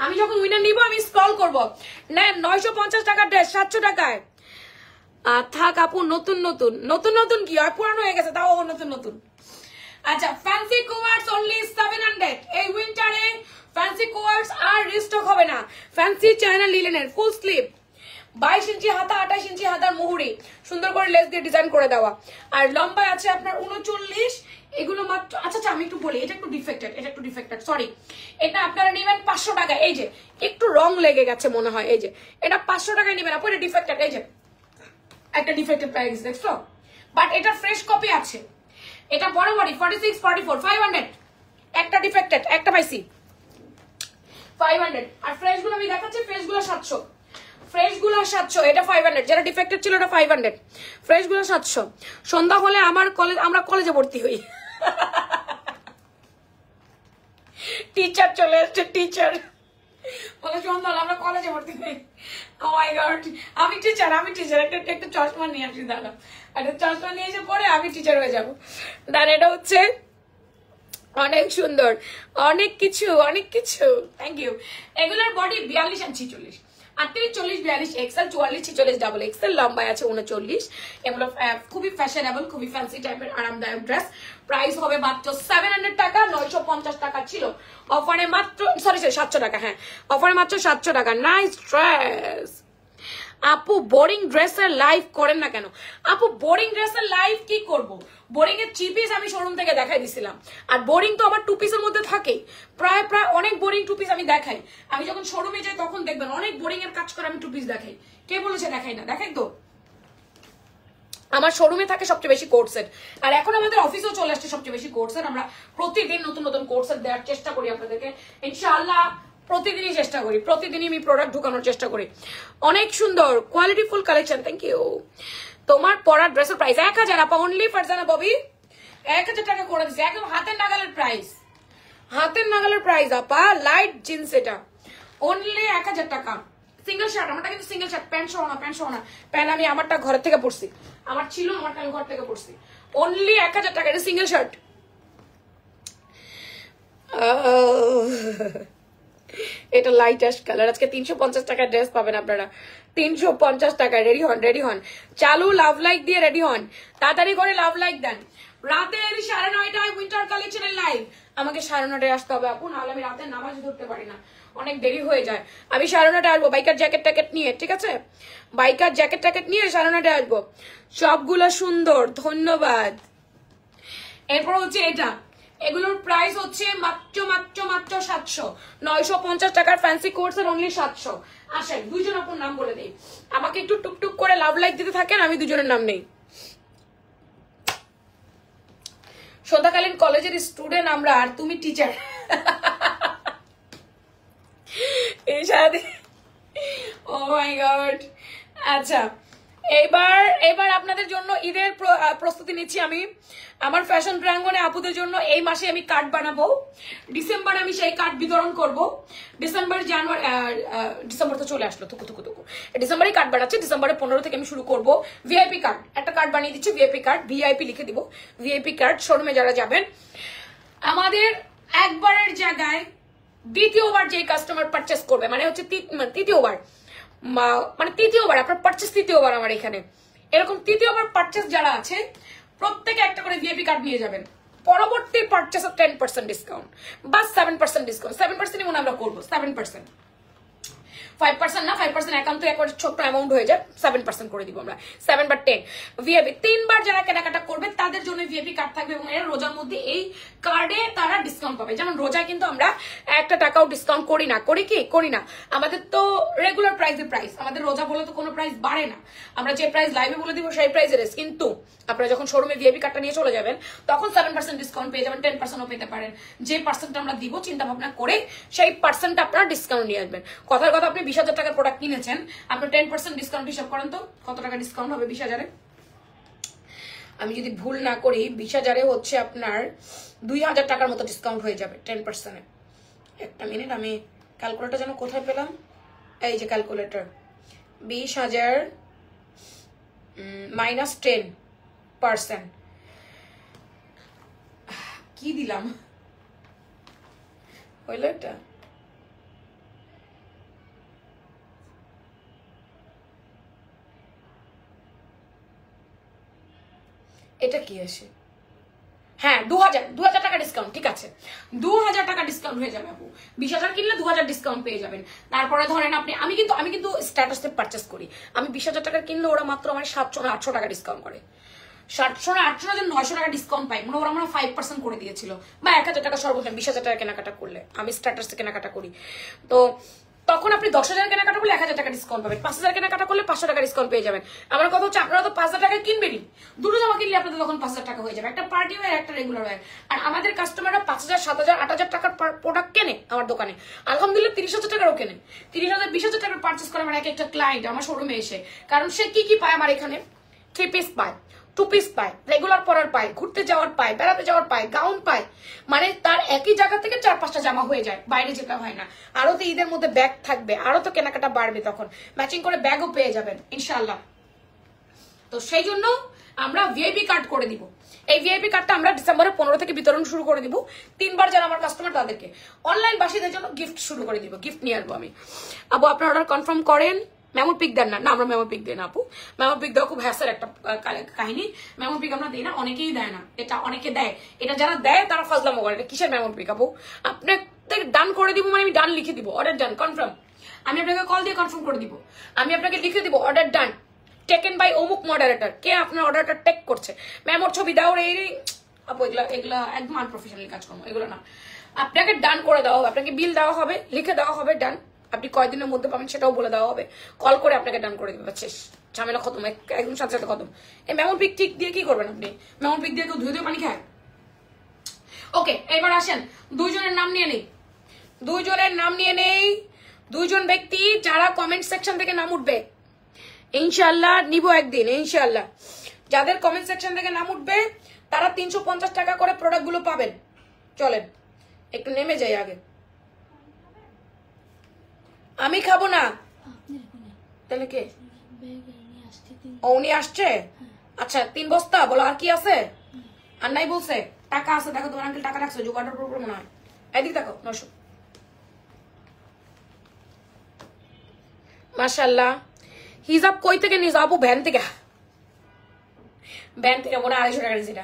আমি যখন উইনার নিব আমি স্ক্রল করবো। নেন 950 টাকার ড্রেস 700 টাকায়। থাক আপু, নতুন নতুন নতুন নতুন কি হয়, পুরানো হয়ে গেছে তাও নতুন নতুন। আচ্ছা, ফ্যান্সি কোয়ার্স অনলি 700। এই উইন্টারে ফ্যান্সি কোয়ার্স আর রিস্টক হবে না। ফ্যান্সি চায়না লিলেনের ফুল স্লিভ, 22 ইঞ্চি হাতা, 28 ইঞ্চি হাতার মুহুরি, সুন্দর করে লেস দিয়ে ডিজাইন করে দেওয়া। আর লম্বায় আছে আপনার 39। এগুলো মাত্র, আচ্ছা আমি একটু বলি, এটা একটু ডিফেক্টেড, সরি। এটা আপনারা নেবেন 500 টাকা। এই যে একটু রং লেগে গেছে মনে হয়, এই যে এটা 500 টাকায় নেবেন আপু, এটা ডিফেক্টেড। এই যে একটা ডিফেক্টেড প্রাইস দেখছো, বাট এটা ফ্রেশ কপি আছে। এটা বড় বডি 46, 44, 500। একটা ডিফেক্টেড, একটা পাইছি 500। আর ফ্রেশ গুলো আমি দেখাচ্ছি, ফ্রেশ গুলো 700, ফ্রেশ গুলো 700, এটা 500। যেটা ডিফেক্টেড ছিল এটা 500, ফ্রেশ গুলো 700। সন্ধ্যা হলে আমরা কলেজে ভর্তি হই। টিচার চলে আসছে, টিচার বলে সন্ধ্যা হলে আমরা কলেজে ভর্তি হই। ও মাই গড, আমি টিচার একটা চশমা নিয়ে আসি, দাঁড়া, একটা চশমা নিয়ে এসে পরে আমি টিচার হয়ে যাবো। দাঁড়া, এটা হচ্ছে অনেক সুন্দর, অনেক কিছু থ্যাংক ইউ। এগুলোর বডি 42 আর 46, 38, 40, 42 এক্সেল, 44, 46 ডাবল এক্সেল, লম্বায় আছে 39। এগুলো খুবই ফ্যাশনেবল, খুবই ফ্যান্সি টাইপের আরামদায়ক ড্রেস। প্রাইস হবে মাত্র 700 টাকা, 950 টাকা ছিল অফারে মাত্র, সরি 700 টাকা, হ্যাঁ অফারে মাত্র 700 টাকা। Nice dress. আপু বোরিং ড্রেসের লাইভ করেন না কেন? আপু বোরিং ড্রেসের লাইভ কি করব? বোরিং এর 3 পিস আমি শোরুম থেকে দেখাই দিছিলাম, আর বোরিং তো আমার 2 পিসের মধ্যে থাকে। প্রায় অনেক বোরিং 2 পিস আমি দেখাই। আমি যখন শোরুমে যাই তখন দেখবেন অনেক বোরিং এর কাজ করে আমি 2 পিস দেখাই। কে বলেছে দেখাই না? দেখাই তো। আমার শোরুমে থাকে সবচেয়ে বেশি কোট সেট, আর এখন আমাদের অফিসেও চলে আসছে সবচেয়ে বেশি কোট সেট। আমরা প্রতিদিন নতুন নতুন কোট সেট দেওয়ার চেষ্টা করি আপনাদেরকে, ইনশাআল্লাহ প্রতিদিনই চেষ্টা করি, প্রতিদিনই আমি প্রোডাক্ট ঢুকানোর চেষ্টা করি। অনেক সুন্দর quality full collection, thank you. তোমার পরার ড্রেসের প্রাইস 1000 আপা, অনলি ফারজানা ববি 1000 টাকা করে দিচ্ছে, একদম হাতের নাগালের প্রাইস, হাতের নাগালের প্রাইস আপা। লাইট জিন্স, এটা অনলি 1000 টাকা। সিঙ্গেল শার্ট, আমারটা কিন্তু সিঙ্গেল শার্ট, প্যান্ট সহ না, প্যান্ট আমি আমারটা ঘরের থেকে পরছি, আমার ছিল, আমারটা আমি ঘর থেকে পরছি। অনলি 1000 টাকা, এটা সিঙ্গেল শার্ট। এটা লাইট অ্যাশ কালার। আজকে 350 টাকার ড্রেস পাবেন আপনারা, 350 টাকায়। রেডি হন, চালু লাভ লাইক দিয়ে রেডি হন, তাড়াতাড়ি করে লাভ লাইক দেন। রাতের 9:30 উইন্টার কালেকশনের লাইভ। আমাকে 9:30 আসতে হবে আপু, নাহলে আমি রাতের নামাজ ধরতে পারি না, অনেক দেরি হয়ে যায়। আমি 9:30 আসবো বাইকার জ্যাকেট ট্যাকেট নিয়ে, ঠিক আছে? বাইকার জ্যাকেট ট্যাকেট নিয়ে 9:30 আসবো। সবগুলো সুন্দর, ধন্যবাদ। এরপর হচ্ছে এটা, এগুলোর প্রাইস হচ্ছে মাত্র 700, 950 টাকার ফ্যান্সি কোর্সের অনলি 700। আসেন দুইজন আপনার নাম বলে দেই, আমাকে একটু টুকটুক করে লাভ লাইক দিতে থাকেন, আমি দুজনের নাম নেই। সন্ধ্যাকালীন কলেজের স্টুডেন্ট আমরা, আর তুমি টিচার। এই সাথে ও মাই গড। আচ্ছা, এবার আপনাদের জন্য ঈদের প্রস্তুতি নিচ্ছি আমি। আমার ফ্যাশন প্রাঙ্গণে আপুদের জন্য এই মাসে আমি কার্ড বানাবো, ডিসেম্বরে আমি সেই কার্ড বিতরণ করব। ডিসেম্বর তো চলে আসলো, ডিসেম্বরে কার্ড বানাচ্ছি। ডিসেম্বরের 15 থেকে আমি শুরু করব। ভিআইপি কার্ড, একটা কার্ড বানিয়ে দিচ্ছি, ভিআইপি কার্ড, ভিআইপি লিখে দিব, ভিআইপি কার্ড। শোরুমে যারা যাবেন, আমাদের একবারের জায়গায় দ্বিতীয়বার যে কাস্টমার পারচেস করবে, মানে হচ্ছে তৃতীয়বার আপনার পারচেস, তৃতীয়বার আমার এখানে এরকম তৃতীয়বার পারচেস যারা আছে, প্রত্যেকে একটা করে ভিআইপি কার্ড নিয়ে যাবেন। পরবর্তী পারচেসে 10% ডিসকাউন্ট বা 7% ডিসকাউন্ট, 7% মনে আমরা করবো, 7%, 5% না, 5% একান্ত একবার ছোট্ট অ্যামাউন্ট হয়ে যায়, 7% করে দিব আমরা, 7 বা 10 ভিআইপি। 3 বার যারা কেনাকাটা করবে তাদের জন্য ভিআইপি কার্ড থাকবে, এবং এর রোজার মধ্যে এই কার্ডে তারা ডিসকাউন্ট পাবে। যেমন রোজায় কিন্তু আমরা 1 টাকাও ডিসকাউন্ট করি না, আমাদের তো রেগুলার প্রাইস, আমাদের রোজা বলে তো কোনো প্রাইস বাড়ে না, আমরা যে প্রাইস লাইভে বলে দিব সেই প্রাইসের। কিন্তু আপনারা যখন শোরুমে ভিআইপি কার্ডটা নিয়ে চলে যাবেন, তখন 7% ডিসকাউন্ট পেয়ে যাবেন, 10%ও পেতে পারেন। যে পার্সেন্টটা আমরা দিব চিন্তা ভাবনা করে, সেই পার্সেন্টটা আপনারা ডিসকাউন্ট নিয়ে আসবেন। কথার কথা, আপনি 20,000 টাকার প্রোডাক্ট কিনেছেন, আপনি 10% ডিসকাউন্ট হিসাব করেন তো কত টাকা ডিসকাউন্ট হবে 20,000-এ? আমি যদি ভুল না করি 20,000-এ হচ্ছে আপনার 2,000 টাকার মতো ডিসকাউন্ট হয়ে যাবে 10%-এ। একটা মিনিট, আমি ক্যালকুলেটর যেন কোথায় পেলাম, এই যে ক্যালকুলেটর। 20,000 মাইনাস 10%, কি দিলাম হইল এটা? এটা কি আসে? হ্যাঁ 2000 টাকা ডিসকাউন্ট, ঠিক আছে 2000 টাকা ডিসকাউন্ট হয়ে যাবে আপু। 20,000 কিনলে 2000 ডিসকাউন্ট পেয়ে যাবেন। তারপরে ধরেন আপনি, আমি কিন্তু স্ট্যাটাসে পারচেস করি, আমি 20,000 টাকা কিনলে ওরা মাত্র আমার 700-800 টাকা ডিসকাউন্ট করে। 700-800 900 টাকা ডিসকাউন্ট পাই, মানে ওরা আমরা 5% করে দিয়েছিল, বা 1000 টাকা সর্বোচ্চ 20,000 টাকা কেনাকাটা করলে, আমি স্ট্যাটাসে কেনাকাটা করি। তো তখন আপনি 10,000 কেনাকাটা করলে 1000 টাকা ডিসকাউন্ট পাবেন, 5,000 কেনাকাটা করলে 500 টাকা ডিসকাউন্ট পেয়ে যাবেন। আমার কথা হচ্ছে আপনারা তো 5,000 টাকা কিনবেনই, দুটো জামা কিনলে আপনাদের তখন 5,000 টাকা হয়ে যাবে, একটা পার্টি ওয়্যার একটা রেগুলার ওয়্যার। আর আমাদের কাস্টমাররা 5,000 7,000 8,000 টাকার প্রোডাক্ট কেনে আমার দোকানে, আলহামদুলিল্লাহ 30,000 টাকারও কেনে, 30,000 20,000 টাকার পার্চেস করে আমার একটা ক্লায়েন্ট আমার শোরুমে এসে। কারণ সে কি পায় আমার এখানে, 3 পিস পায়, 2 পিস পায়, রেগুলার পরার পায়, ঘুরতে যাওয়ার পায়, বেড়াতে যাওয়ার পায়, গাউন পায়, মানে তার একই জায়গা থেকে 4-5টা জামা হয়ে যায়, বাইরে যেতে হয় না। আরো তো ঈদের মধ্যে ব্যাগ থাকবে, আরো তো কেনাকাটা বাড়বে, তখন ম্যাচিং করে ব্যাগও পেয়ে যাবেন ইনশাল্লাহ। তো সেই জন্য আমরা ভিআইপি কার্ড করে দিব। এই ভিআইপি কার্ডটা আমরা ডিসেম্বরের 15 থেকে বিতরণ শুরু করে দিব। 3বার যারা আমার কাস্টমার তাদেরকে অনলাইন বাসীদের জন্য গিফট শুরু করে দিব, গিফট নিয়ে আসবো আমি। আপু আপনার অর্ডার কনফার্ম করেন, মেমোর পিক দেন না? না আমরা মেমোর পিক দিই না আপু, মেমোর পিক দেওয়া খুব হ্যাসের একটা কাহিনী, মেমোর পিক আমরা দিই না, অনেকেই দেয় না, এটা অনেকে দেয়, এটা যারা দেয় তারা ফাজলামো করে। এটা কিসের মেমোর পিক আপু? আপনাদের ডান করে দিব, মানে আমি ডান লিখে দিব, অর্ডার ডান কনফার্ম, আমি আপনাকে কল দিয়ে কনফার্ম করে দিব, আমি আপনাকে লিখে দিব অর্ডার ডান টেকেন বাই অমুক মডারেটর, কে আপনার অর্ডারটা টেক করছে, মেমোর ছবি দাও রে আপু, এগুলা একদম আনপ্রফেশনাল কাজকর্ম, এগুলো না। আপনাকে ডান করে দেওয়া হবে, আপনাকে বিল দেওয়া হবে, লিখে দেওয়া হবে ডান, আপনি কয়দিনের মধ্যে পাবেন সেটাও বলে দেওয়া হবে, কল করে আপনাকে ডান করে দিবে, শেষ, ঝামেলা খতম, একদম সাথে সাথে খতম। এই মেমোর পিক ঠিক দিয়ে কি করবেন আপনি? মেমোর পিক দিয়ে কেউ ধুয়ে পানি খায়? ওকে এবার আসেন দুইজনের নাম নিয়ে নেই, দুইজনের নাম নিয়ে নেই, দুইজন ব্যক্তি যারা কমেন্ট সেকশন থেকে নাম উঠবে ইনশাল্লাহ নিব একদিন ইনশাল্লাহ। যাদের কমেন্ট সেকশন থেকে নাম উঠবে তারা 350 টাকা করে প্রোডাক্ট গুলো পাবেন। চলেন একটু নেমে যাই আগে, আমি খাবো না, তাহলে কে? উনি আসছে, আচ্ছা 3 বস্তা বলো, আর কি আছে? আর নাই বলছে টাকা আছে, দেখো তোমার আঙ্কেল টাকা রাখছে, জোগাড়ের প্রবলেম মনে হয়, এদিকে দেখো 900 মাশাআল্লাহ। হিজাব কই থেকে নিয়ে যাবো? ভ্যান থেকে, ভ্যান থেকে মনে 250 টাকা নিয়েছি,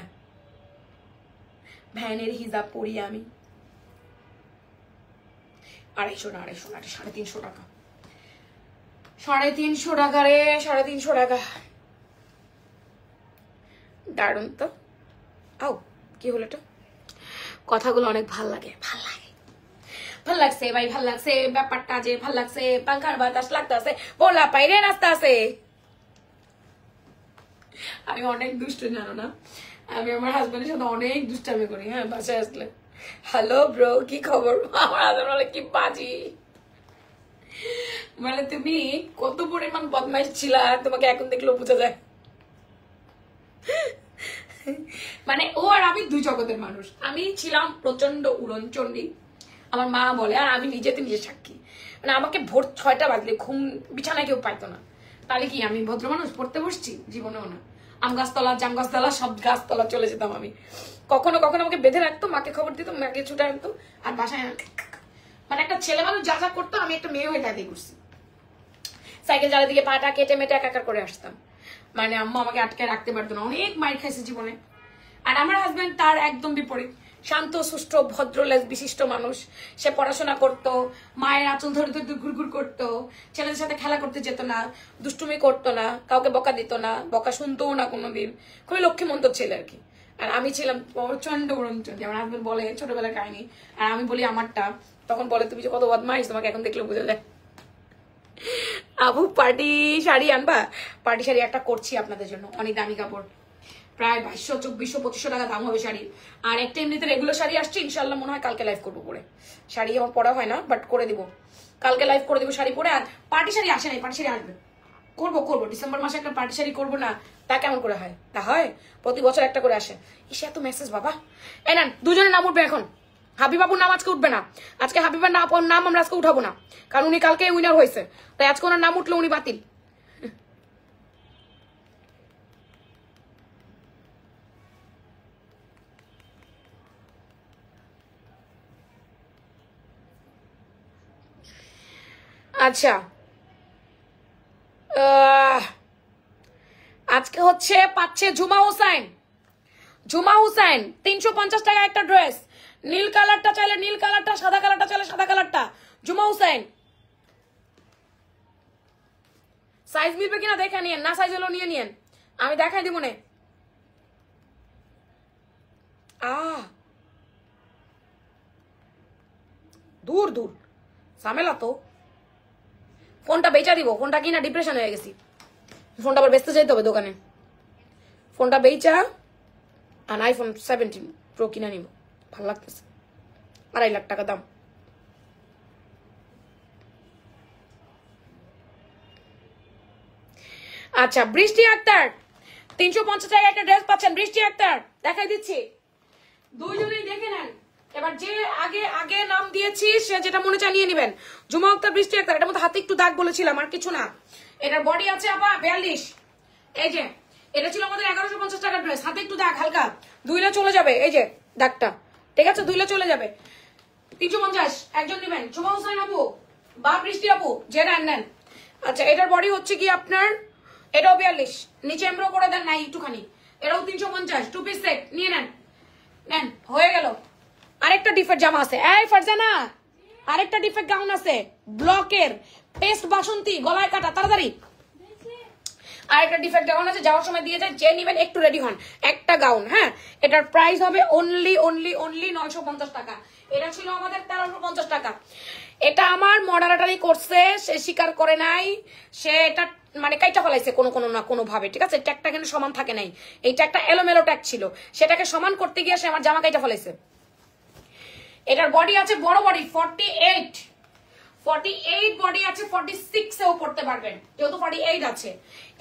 ভ্যানের হিজাব পরি আমি 250 না 350 টাকা, 350 টাকা রে, 350 টাকা, দারুন তো। আও কি হলো এটা? কথাগুলো অনেক ভাল লাগে, ভাল লাগছে ভাই, ভাল লাগছে ব্যাপারটা, যে ভাল লাগছে, পাঙ্খার বাতাস লাগতেছে, পোলা পাইরে রাস্তা আছে। আমি অনেক দুষ্ট, জানো না, আমি আমার হাজবেন্ডের সাথে অনেক দুষ্টামি করি। হ্যাঁ বাসায় আসলে হ্যালো ব্রো কি খবর, আমার হাজবেন্ড বলে কি বাজি, মানে তুমি কত পরিমাণ বদমাইশ ছিলা, তোমাকে এখন দেখলেও বোঝা যায়। মানে ও আর আমি দুই জগতের মানুষ, আমি ছিলাম প্রচন্ড উড়নচণ্ডী, আমার মা বলে, আর আমি নিজে সাক্ষী, মানে আমাকে ভোর 6টা বাজলে ঘুম বিছানায় কেউ পাইতো না। তাহলে কি আমি ভদ্র মানুষ? পড়তে বসছি? জীবনেও না। আম গাছতলা জাম গাছতলা সব গাছতলা চলে যেতাম আমি, কখনো কখনো আমাকে বেঁধে রাখতো, মাকে খবর দিত, মাকে ছুটে আনতো, আর বাসায় মানে একটা ছেলে মানুষ যা যা করতো আমি একটা মেয়ে হয়ে তাই করছি। সাইকেল চালা দিকে পাটা কেটে মেটে একাকার করে আসতাম, মানে আম্মা আমাকে আটকে রাখতে পারতো না, অনেক মাইর খাইছে জীবনে। আর আমার হাজবেন্ড তার একদম বিপরীত, শান্ত সুষ্ঠ ভদ্র বিশিষ্ট মানুষ। সে পড়াশোনা করতো, মায়ের আঁচল ধরে ধরে ঘুরঘুর করতো, ছেলেদের সাথে খেলা করতে যেত না, দুষ্টুমি করতো না, কাউকে বকা দিত না, বকা শুনতো না কোনোদিন, খুবই লক্ষ্মীমন্ত ছেলে আর কি। আর আমি ছিলাম প্রচন্ড উড়নচণ্ডী, আমার হাজবেন্ড বলে ছোটবেলার কাহিনী, আর আমি বলি আমারটা, তখন বলে তুমি যে কত বদমাইশ, তোমাকে এখন দেখলে বোঝা যায়। আপু পার্টি শাড়ি আনবা? পার্টি শাড়ি একটা করছি আপনাদের জন্য, অনেক দামি কাপড়, প্রায় 2200 2400 2500 টাকা দাম হবে শাড়ি। আর একটা এমনিতে রেগুলার শাড়ি আসছে, ইনশাল্লাহ মনে হয় কালকে লাইভ করবো পরে, শাড়ি আমার পরা হয় না বাট করে দিব, কালকে লাইভ করে দিব শাড়ি পরে। আর পার্টি শাড়ি আসে নাই, পার্টি শাড়ি আসবে, করবো ডিসেম্বর মাসে একটা পার্টি শাড়ি করবো না, তা কেমন করে হয়? তা হয় প্রতি বছর একটা করে আসে। ইসে এত মেসেজ বাবা। এই না দুজনের নাম উঠবে এখন, হাবিবাবুর নাম আজকে উঠবে না, আজকে হাবিবার নাম আমরা আজকে উঠাবো না, কারণ উনি কালকে উইনার হয়েছে, তাই আজকে ওনার নাম উঠলে উনি বাতিল। আচ্ছা আজকে হচ্ছে পাচ্ছে জুমা হোসাইন, ঝুমা হুসাইন 350 টাকা একটা ড্রেস। নীল কালারটা চাইলে নীল কালারটা, সাদা কালারটা চাইলে সাদা কালারটা। ঝুমা হুসাইন সাইজ মিলবে কিনা দেখে নিয়েন, না সাইজ হলেও নিয়ে নিয়েন, আমি দেখাই দিব নে। দূর দূর ঝামেলা তো। ফোনটা বেচা দিব, ফোনটা কিনা ডিপ্রেশন হয়ে গেছি, ফোনটা আবার বেচতে যাইতে হবে দোকানে। ফোনটা বেচা আর আইফোন 17 প্রো কিনা নিব, ভালো লাগতেছে। 2.5 লাখ টাকা দাম। আচ্ছা বৃষ্টি আক্তার 350 টাকা একটা ড্রেস পাচ্ছেন। বৃষ্টি আক্তার দেখাই দিচ্ছি, দুইজনেই দেখে নেন। এবার যে আগে আগে নাম দিয়েছি সে যেটা মনে চায় নিয়ে নিবেন। ঝুমা আক্তার, বৃষ্টি আক্তার। এটার মধ্যে হাতে একটু দাগ বলেছিলাম, আর কিছু না। এটার বডি আছে আপা 42। এই যে এটা ছিল আমাদের 1150 টাকার ড্রেস, হাতে একটু দাগ হালকা, ধুইলে চলে যাবে। এই যে দাগটা, ঠিক আছে, ধুইলে চলে যাবে। 350 একজন নিবেন, ঝুমা হুসাইন আপু বা বৃষ্টি আপু, যে নেন। আচ্ছা এটার বডি হচ্ছে কি আপনার, এটাও 42, নিচে এমব্রো করে দেন নাই একটুখানি, এটাও 350, 2 পিস সেট নিয়ে নেন। নেন, হয়ে গেল। আরেকটা ডিফেক্ট জামা আছে, এই ফারজানা আরেকটা ডিফেক্ট গাউন আছে, ব্লকের পেস্ট বাসন্তী গলায় কাটা, তাড়াতাড়ি। আরেকটা ডিফেক্ট গাউন আছে, যাওয়ার সময় দিয়ে যায়, যে নিবেন একটু রেডি হন। একটা গাউন, হ্যাঁ, এটার প্রাইস হবে অনলি 950 টাকা। এটা ছিল আমাদের 1350 টাকা। এটা আমার মডারেটারই করছে, সে স্বীকার করে নাই, সে এটা মানে কাইটা ফেলাইছে কোনো না কোনো ভাবে, ঠিক আছে। ট্যাগটা কিন্তু সমান থাকে নাই, এই ট্যাগটা এলোমেলো ট্যাগ ছিল, সেটাকে সমান করতে গিয়ে সে আমার জামা কাইটা ফেলাইছে। এটার বডি আছে বড় বডি 48 বডি আছে, 46 এও পড়তে পারবেন যেহেতু 48 আছে।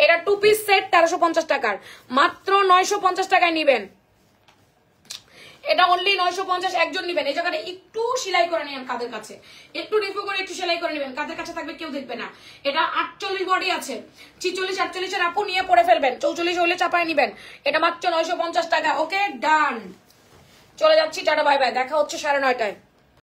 এটা 2 পিস সেট 1350 টাকার, মাত্র 950 টাকায় নিবেন। এটা অনলি 950, একজন নিবেন। এই জায়গাটা একটু সেলাই করে নেবেন কাদের কাছে, একটু রিভিউ করে একটু সেলাই করে নেবেন, কাদের কাছে থাকবে কেউ দেখবে না। এটা 48 বডি আছে, 46 48 এর আপু নিয়ে পরে ফেলবেন, 44 হলে চাপায় নিবেন। এটা মাত্র 950 টাকা। ওকে ডান, চলে যাচ্ছি, টাটা বাই বাই, দেখা হচ্ছে 9:30টায়।